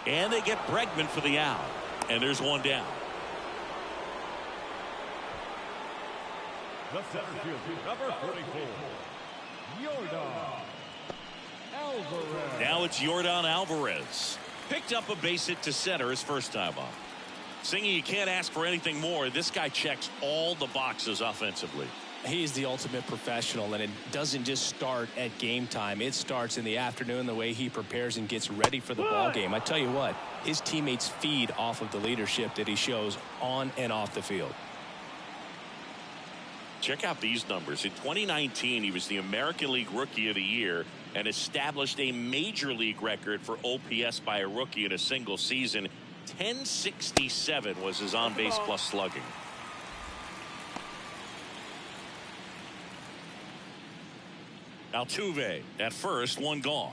And they get Bregman for the out. And there's 1 down. The center fielder, number 44, Yordan Alvarez. Now it's Yordan Alvarez. Picked up a base hit to center his first time up. Singy, you can't ask for anything more. This guy checks all the boxes offensively. He's the ultimate professional, and it doesn't just start at game time. It starts in the afternoon, the way he prepares and gets ready for the ball game. I tell you what, his teammates feed off of the leadership that he shows on and off the field. Check out these numbers. In 2019, he was the American League Rookie of the Year and established a major league record for OPS by a rookie in a single season. 1067 was his on-base plus slugging. Altuve at first, 1 gone.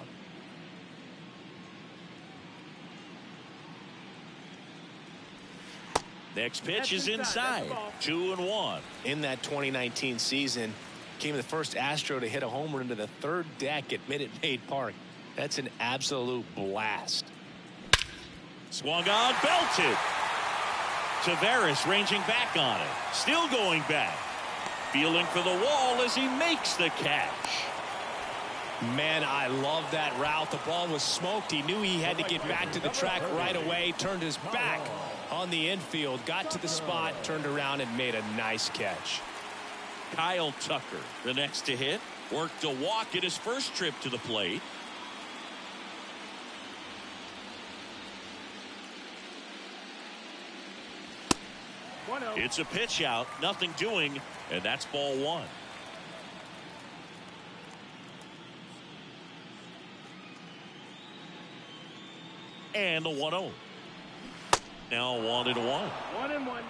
Next pitch is inside. 2-1. In that 2019 season, came the first Astro to hit a home run to the 3rd deck at Minute Maid Park. That's an absolute blast. Swung on, belted. Taveras ranging back on it. Still going back. Feeling for the wall as he makes the catch. Man, I love that route. The ball was smoked. He knew he had to get back to the track right away. Turned his back on the infield. Got to the spot. Turned around and made a nice catch. Kyle Tucker, the next to hit. Worked a walk at his first trip to the plate. It's a pitch out. Nothing doing. And that's ball 1. And the 1-0. Now 1-1. 1-1.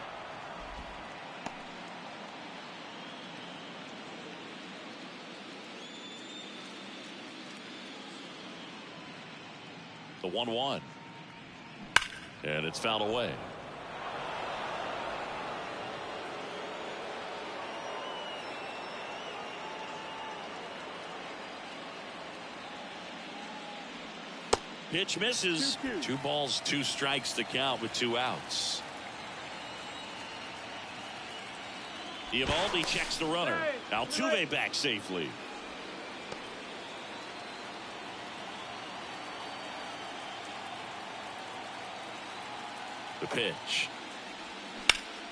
The 1-1. And it's fouled away. Pitch misses. 2 balls, 2 strikes to count with 2 outs. Eovaldi checks the runner. Altuve back safely. The pitch.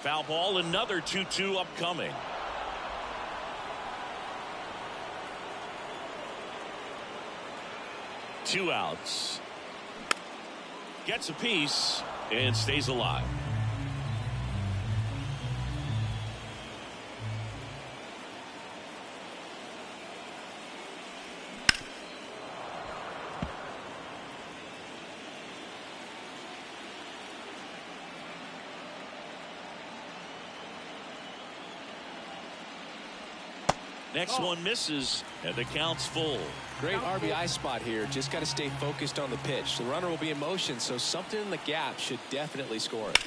Foul ball, another 2-2 upcoming. Two outs. Gets a piece and stays alive. Next one misses, and the count's full. Great RBI spot here. Just got to stay focused on the pitch. The runner will be in motion, so something in the gap should definitely score it.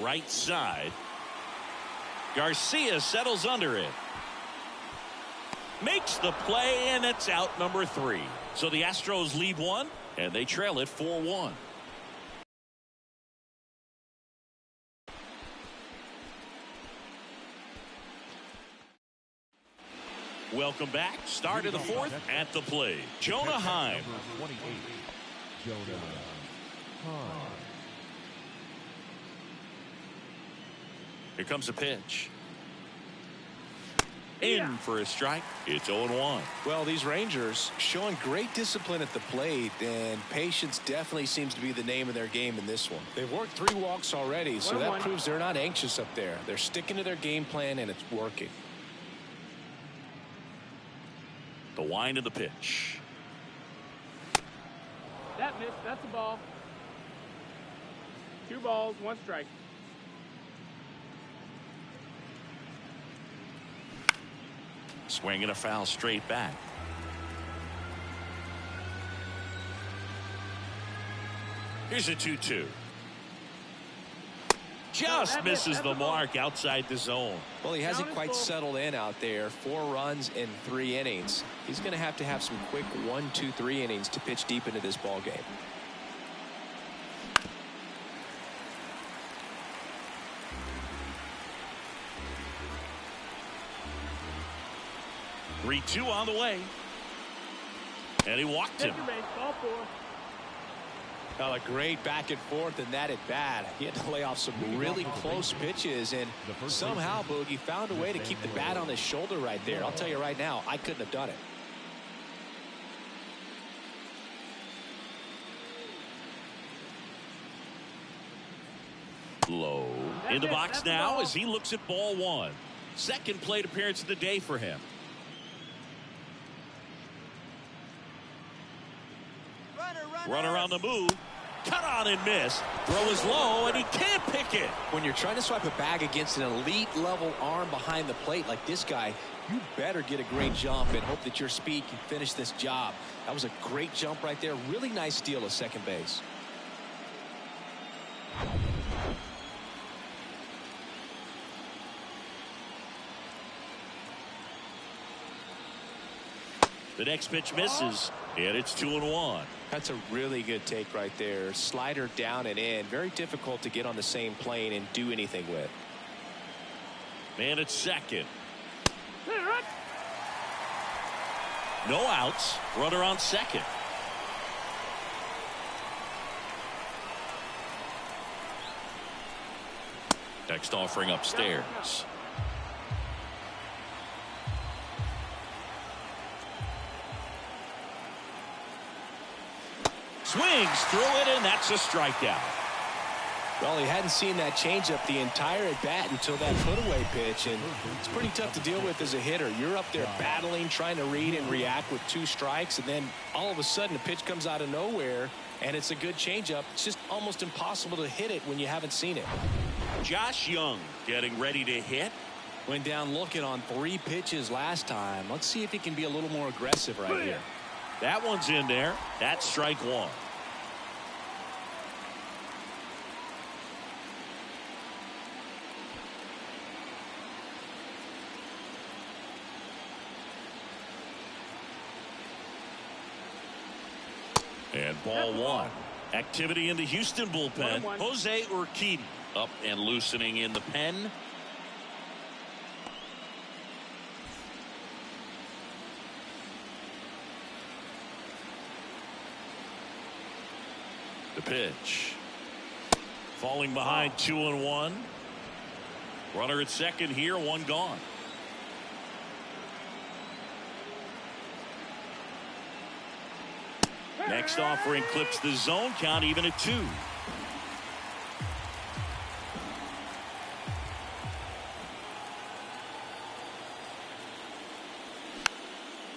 Right side. Garcia settles under it. Makes the play, and it's out number 3. So the Astros lead 1, and they trail it 4-1. Welcome back. Start of the 4th at the plate. Jonah Heim. Number 28, Jonah Heim. Here comes a pitch. In for a strike. It's 0-1. Well, these Rangers showing great discipline at the plate, and patience definitely seems to be the name of their game in this one. They've worked 3 walks already, so that proves they're not anxious up there. They're sticking to their game plan, and it's working. The wind of the pitch. That missed. That's a ball. 2 balls, 1 strike. Swing and a foul straight back. Here's a 2-2. Just misses the mark outside the zone. Well, he hasn't quite settled in out there. 4 runs in 3 innings. He's going to have some quick 1, 2, 3 innings to pitch deep into this ball game. Three, 2 on the way. And he walked him. Ball 4. A great back and forth, and that at bat. He had to lay off some really close pitches, and somehow Boogie found a way to keep the bat on his shoulder right there. I'll tell you right now, I couldn't have done it. Low. In the box now as he looks at ball 1. Second plate appearance of the day for him. Runner on the move. Cut on and miss. Throw is low, and he can't pick it. When you're trying to swipe a bag against an elite level arm behind the plate like this guy, you better get a great jump and hope that your speed can finish this job. That was a great jump right there. Really nice steal of second base. The next pitch misses, and it's 2-1. That's a really good take right there. Slider down and in. Very difficult to get on the same plane and do anything with. Man at second. No outs. Runner on second. Next offering upstairs. Swings through it, and that's a strikeout. Well, he hadn't seen that changeup the entire at bat until that put-away pitch, and it's pretty tough to deal with as a hitter. You're up there battling, trying to read and react with 2 strikes, and then all of a sudden a pitch comes out of nowhere, and it's a good changeup. It's just almost impossible to hit it when you haven't seen it. Josh Young getting ready to hit. Went down looking on 3 pitches last time. Let's see if he can be a little more aggressive right here. That one's in there. That's strike 1. And ball one. Activity in the Houston bullpen. 1-1. Jose Urquidy up and loosening in the pen. The pitch. Falling behind 2-1. Runner at second here, one gone. Next offering clips the zone count even at 2.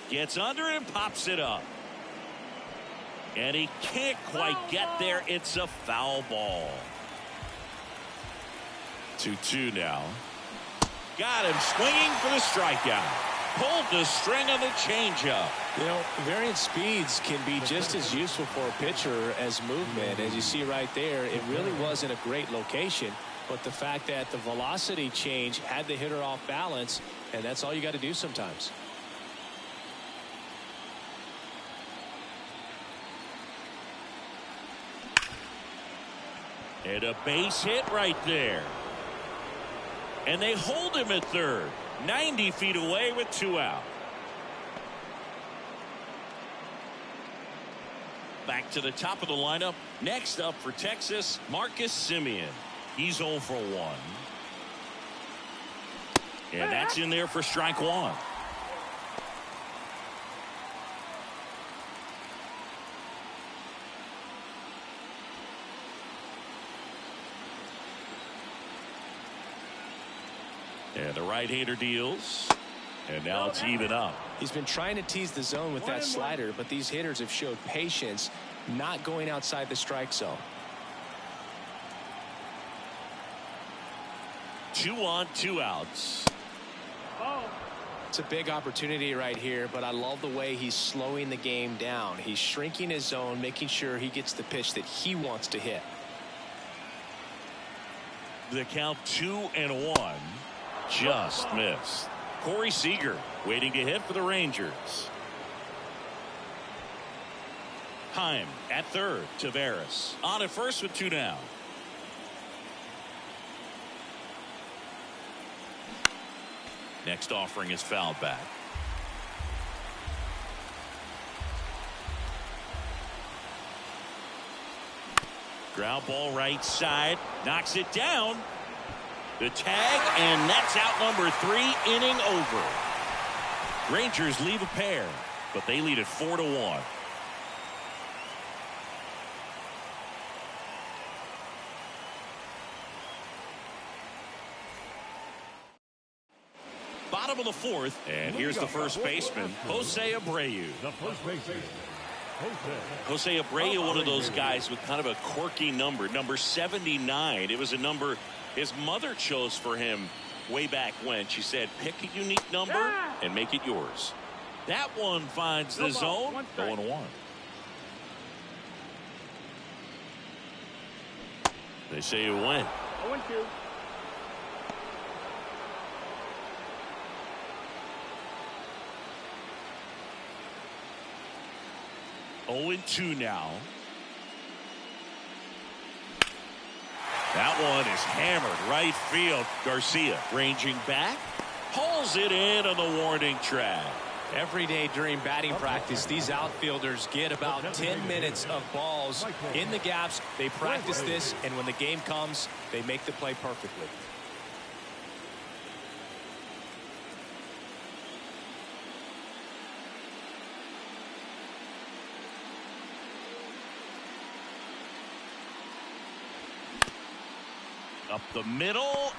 Gets under it and pops it up. And he can't quite get there. It's a foul ball. 2-2 now. Got him swinging for the strikeout. Pulled the string on the changeup. You know, varying speeds can be just as useful for a pitcher as movement. As you see right there, it really wasn't a great location, but the fact that the velocity change had the hitter off balance, and that's all you got to do sometimes. And a base hit right there. And they hold him at third. 90 feet away with 2 out. Back to the top of the lineup. Next up for Texas, Marcus Semien. He's 0 for 1. And that's in there for strike one. And the right-hander deals. And now it's even up. He's been trying to tease the zone with that slider, but these hitters have showed patience, not going outside the strike zone. 2 on, 2 outs. It's a big opportunity right here, but I love the way he's slowing the game down. He's shrinking his zone, making sure he gets the pitch that he wants to hit. The count 2-1. Just missed. Corey Seager waiting to hit for the Rangers. Heim at third. Taveras on at first with 2 down. Next offering is fouled back. Ground ball right side. Knocks it down. The tag, and that's out number 3, inning over. Rangers leave a pair, but they lead it 4-1. Bottom of the 4th, and here's the first baseman, Jose Abreu. The first baseman, Jose Abreu, one of those guys with kind of a quirky number, number 79. It was a number his mother chose for him way back when. She said, pick a unique number and make it yours. That one finds the zone. 0-1. They say you win. 0-2. Oh and 2 now. That one is hammered right field. Garcia ranging back. Pulls it in on the warning track. Every day during batting practice, these outfielders get about 10 minutes of balls in the gaps. They practice this, and when the game comes, they make the play perfectly. Up the middle.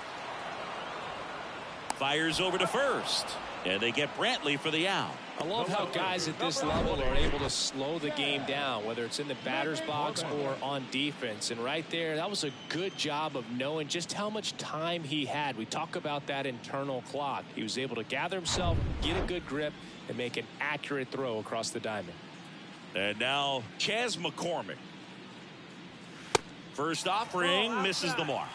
Fires over to first. And they get Brantley for the out. I love how guys at this level are able to slow the game down, whether it's in the batter's box or on defense. And right there, that was a good job of knowing just how much time he had. We talk about that internal clock. He was able to gather himself, get a good grip, and make an accurate throw across the diamond. And now Chas McCormick. First offering misses the mark.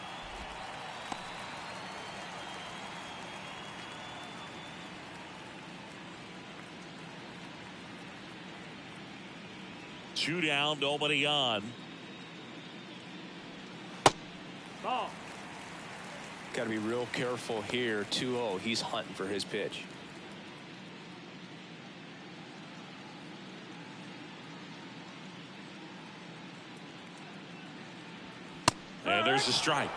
2 down, nobody on. Ball. Got to be real careful here. 2-0. He's hunting for his pitch. And there's a strike.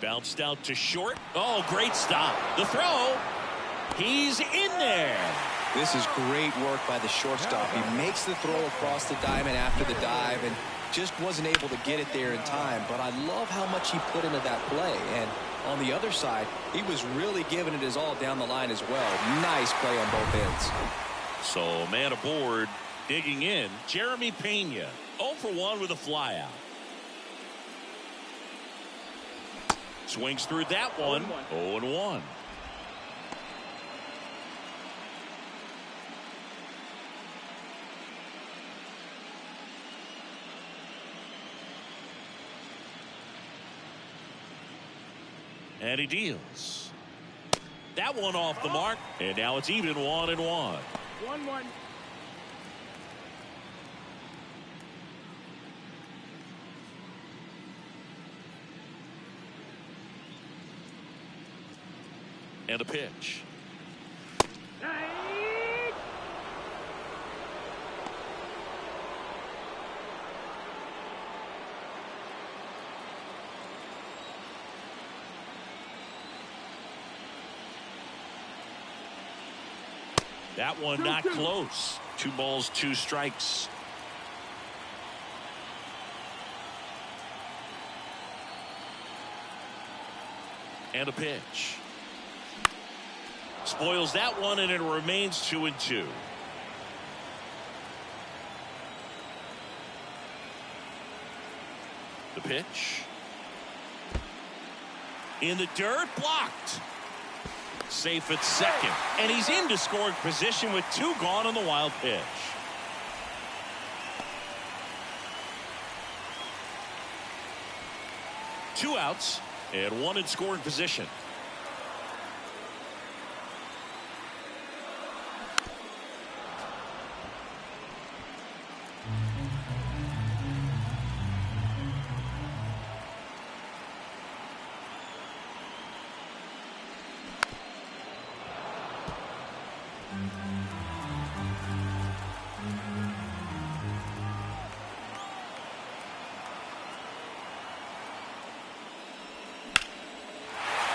Bounced out to short. Oh, great stop. The throw. He's in there. This is great work by the shortstop. He makes the throw across the diamond after the dive and just wasn't able to get it there in time. But I love how much he put into that play. And on the other side, he was really giving it his all down the line as well. Nice play on both ends. So man aboard, digging in, Jeremy Pena. 0 for 1 with a flyout. Swings through that one. 0-1. And he deals. That one off the mark. And now it's even 1-1. 1-1. And a pitch. That one not close. 2 balls, 2 strikes. And a pitch. Spoils that one, and it remains 2-2. The pitch. In the dirt, blocked. Safe at second, and he's into scoring position with 2 gone on the wild pitch. Two outs and 1 in scoring position.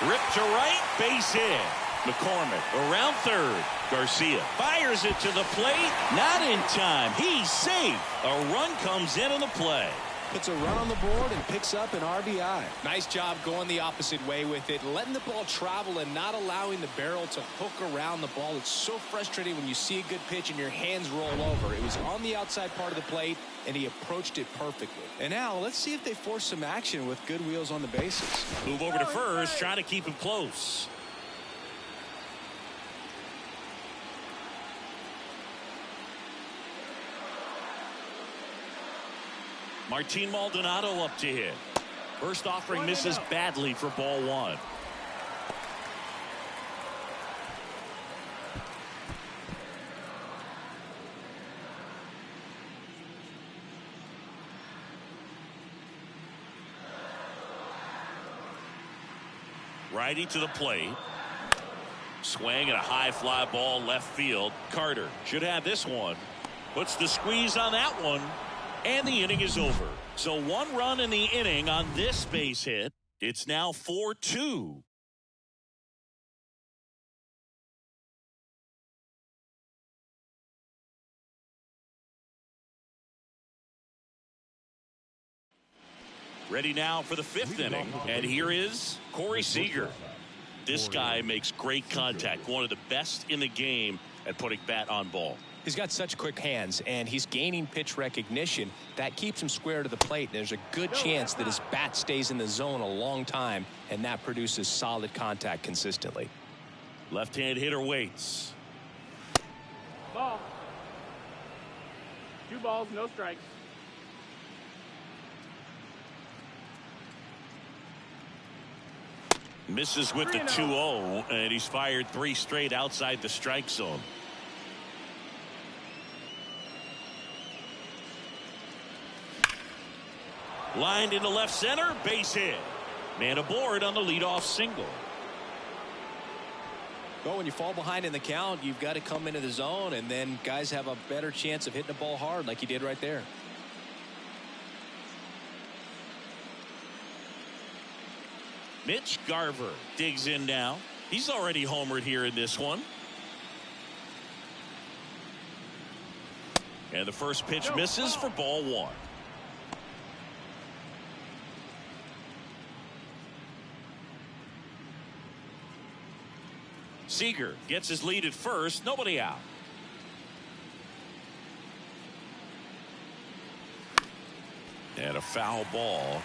Ripped to right, base hit. McCormick around third. Garcia fires it to the plate. Not in time. He's safe. A run comes in on the play. Puts a run on the board and picks up an RBI. Nice job going the opposite way with it, letting the ball travel and not allowing the barrel to hook around the ball. It's so frustrating when you see a good pitch and your hands roll over. It was on the outside part of the plate, and he approached it perfectly. And now let's see if they force some action with good wheels on the bases. Move over to first, trying to keep him close. Martin Maldonado up to hit. First offering misses badly for ball 1. Righty to the plate. Swing and a high fly ball left field. Carter should have this one. Puts the squeeze on that one. And the inning is over. So 1 run in the inning on this base hit. It's now 4-2. Ready now for the 5th inning. And here is Corey Seager. This guy makes great contact. One of the best in the game at putting bat on ball. He's got such quick hands, and he's gaining pitch recognition. That keeps him square to the plate. There's a good chance that his bat stays in the zone a long time, and that produces solid contact consistently. Left-hand hitter waits. Ball. 2 balls, no strikes. Misses with the 2-0, and he's fired 3 straight outside the strike zone. Lined into left center, base hit. Man aboard on the leadoff single. Well, when you fall behind in the count, you've got to come into the zone, and then guys have a better chance of hitting the ball hard like he did right there. Mitch Garver digs in now. He's already homered here in this one. And the first pitch misses for ball 1. Seager gets his lead at first. Nobody out. And a foul ball.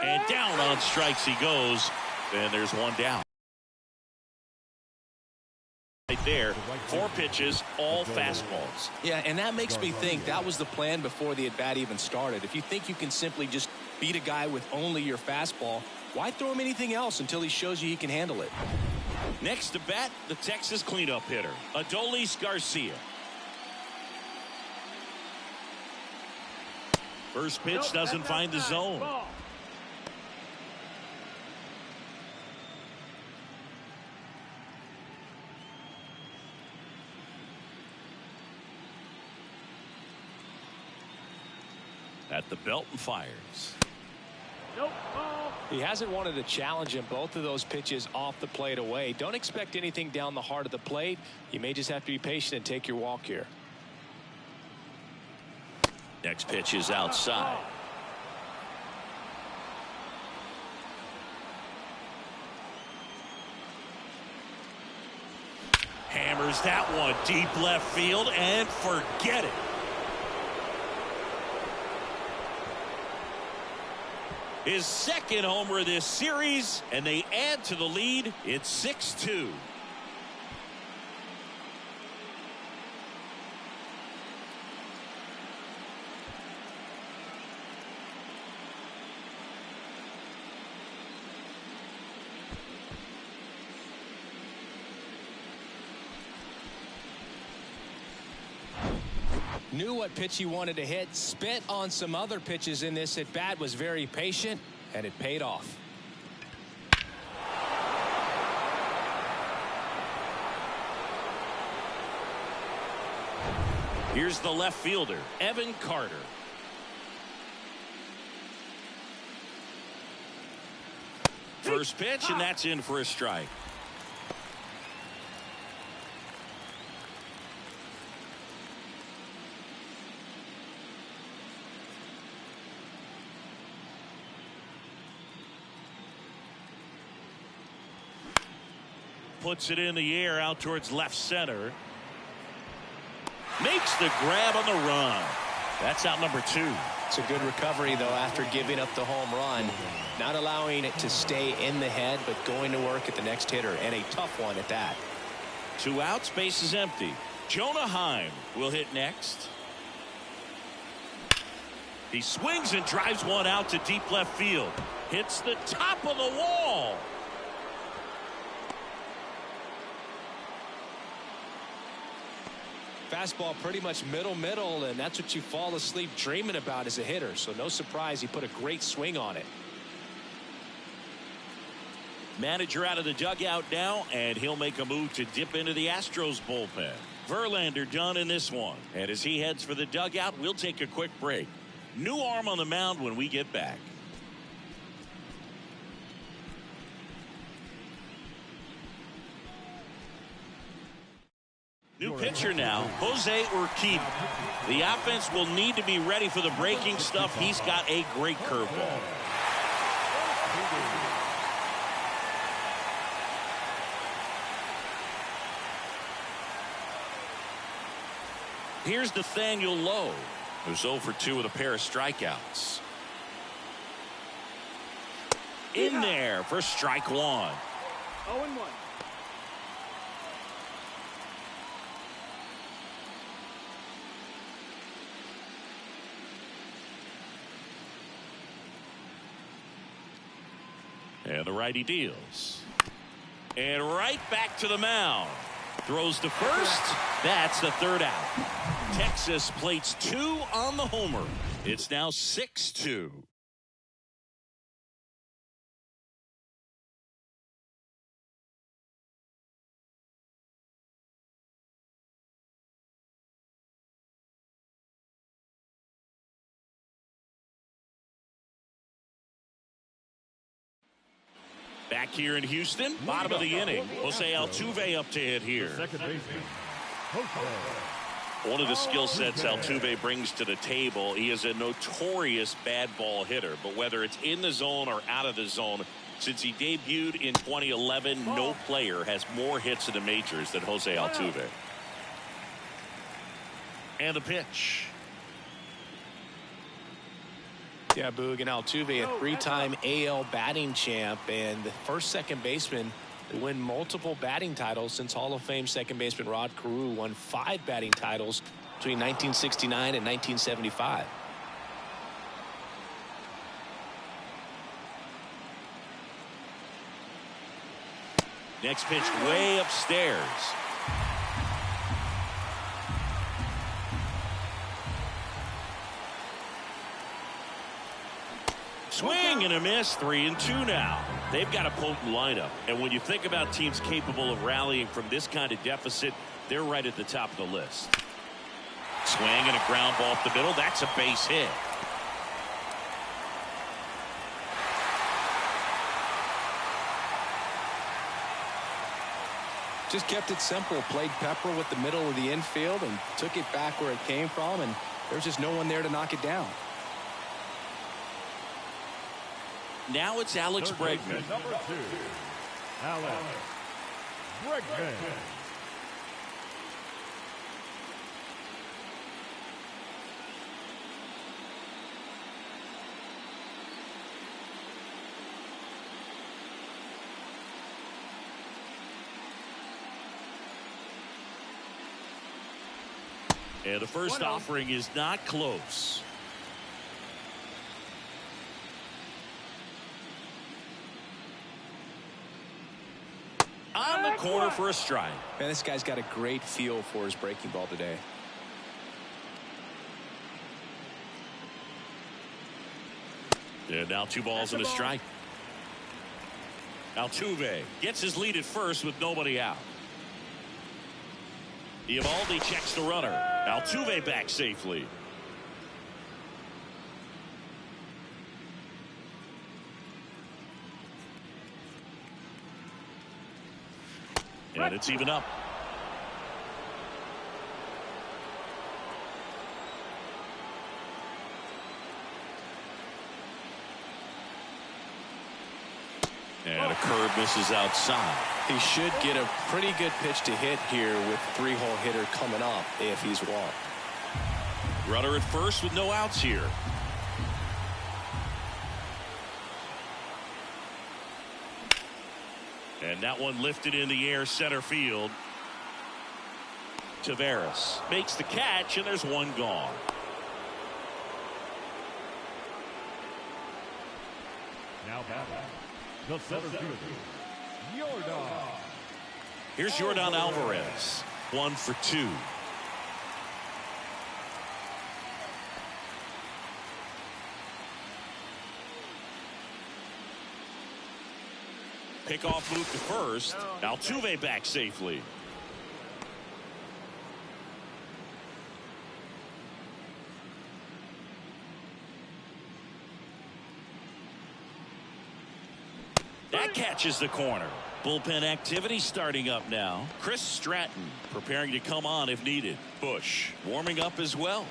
And down on strikes he goes. And there's one down. Right there, 4 pitches, all fastballs. Yeah, and that makes me think that was the plan before the at-bat even started. If you think you can simply just beat a guy with only your fastball, why throw him anything else until he shows you he can handle it? Next to bat, the Texas cleanup hitter, Adolis Garcia. First pitch doesn't find the zone. Ball. At the belt and fires. Nope. Ball. He hasn't wanted to challenge him. Both of those pitches off the plate away. Don't expect anything down the heart of the plate. You may just have to be patient and take your walk here. Next pitch is outside. Hammers that one deep left field and forget it. His second homer this series, and they add to the lead. It's 6-2. Knew what pitch he wanted to hit, spit on some other pitches in this at bat, was very patient, and it paid off. Here's the left fielder, Evan Carter. First pitch, and that's in for a strike. Puts it in the air out towards left center. Makes the grab on the run. That's out number 2. It's a good recovery, though, after giving up the home run. Not allowing it to stay in the head, but going to work at the next hitter, and a tough one at that. 2 outs, base is empty. Jonah Heim will hit next. He swings and drives one out to deep left field. Hits the top of the wall. Fastball pretty much middle, and that's what you fall asleep dreaming about as a hitter. So no surprise he put a great swing on it. Manager out of the dugout now, and he'll make a move to dip into the Astros bullpen. Verlander done in this one. And as he heads for the dugout, we'll take a quick break. New arm on the mound when we get back. New pitcher now, Jose Urquidy. The offense will need to be ready for the breaking stuff. He's got a great curveball. Here's Nathaniel Lowe, who's 0 for 2 with a pair of strikeouts. in there for strike one. 0-1. And the righty deals. And right back to the mound. Throws to first. That's the third out. Texas plates 2 on the homer. It's now 6-2. Back here in Houston, bottom of the inning. Jose Altuve up to hit here. Second baseman, Jose. One of the skill sets Altuve brings to the table, he is a notorious bad ball hitter. But whether it's in the zone or out of the zone, since he debuted in 2011, no player has more hits in the majors than Jose Altuve. And the pitch. Yeah, Boog, and Altuve, a 3-time AL batting champ and the first second baseman to win multiple batting titles since Hall of Fame second baseman Rod Carew won 5 batting titles between 1969 and 1975. Next pitch way upstairs. Swing and a miss. 3-2 now. They've got a potent lineup. And when you think about teams capable of rallying from this kind of deficit, they're right at the top of the list. Swing and a ground ball up the middle. That's a base hit. Just kept it simple. Played pepper with the middle of the infield and took it back where it came from. And there's just no one there to knock it down. Now it's Alex Bregman. Number 2, Alex Bregman. And the first offering is not close. On the corner for a strike. Man, this guy's got a great feel for his breaking ball today. And now 2 balls and a strike. Altuve gets his lead at first with nobody out. Eovaldi checks the runner. Altuve back safely. And it's even up. And a curve misses outside. He should get a pretty good pitch to hit here with 3-hole hitter coming up if he's walked. Runner at first with no outs here. And that one lifted in the air center field. Taveras makes the catch, and there's one gone. Now batting, the center fielder, Yordan. Here's Yordan Alvarez. 1 for 2. Pickoff move to first. Altuve back safely. That catches the corner. Bullpen activity starting up now. Chris Stratton preparing to come on if needed. Bush warming up as well.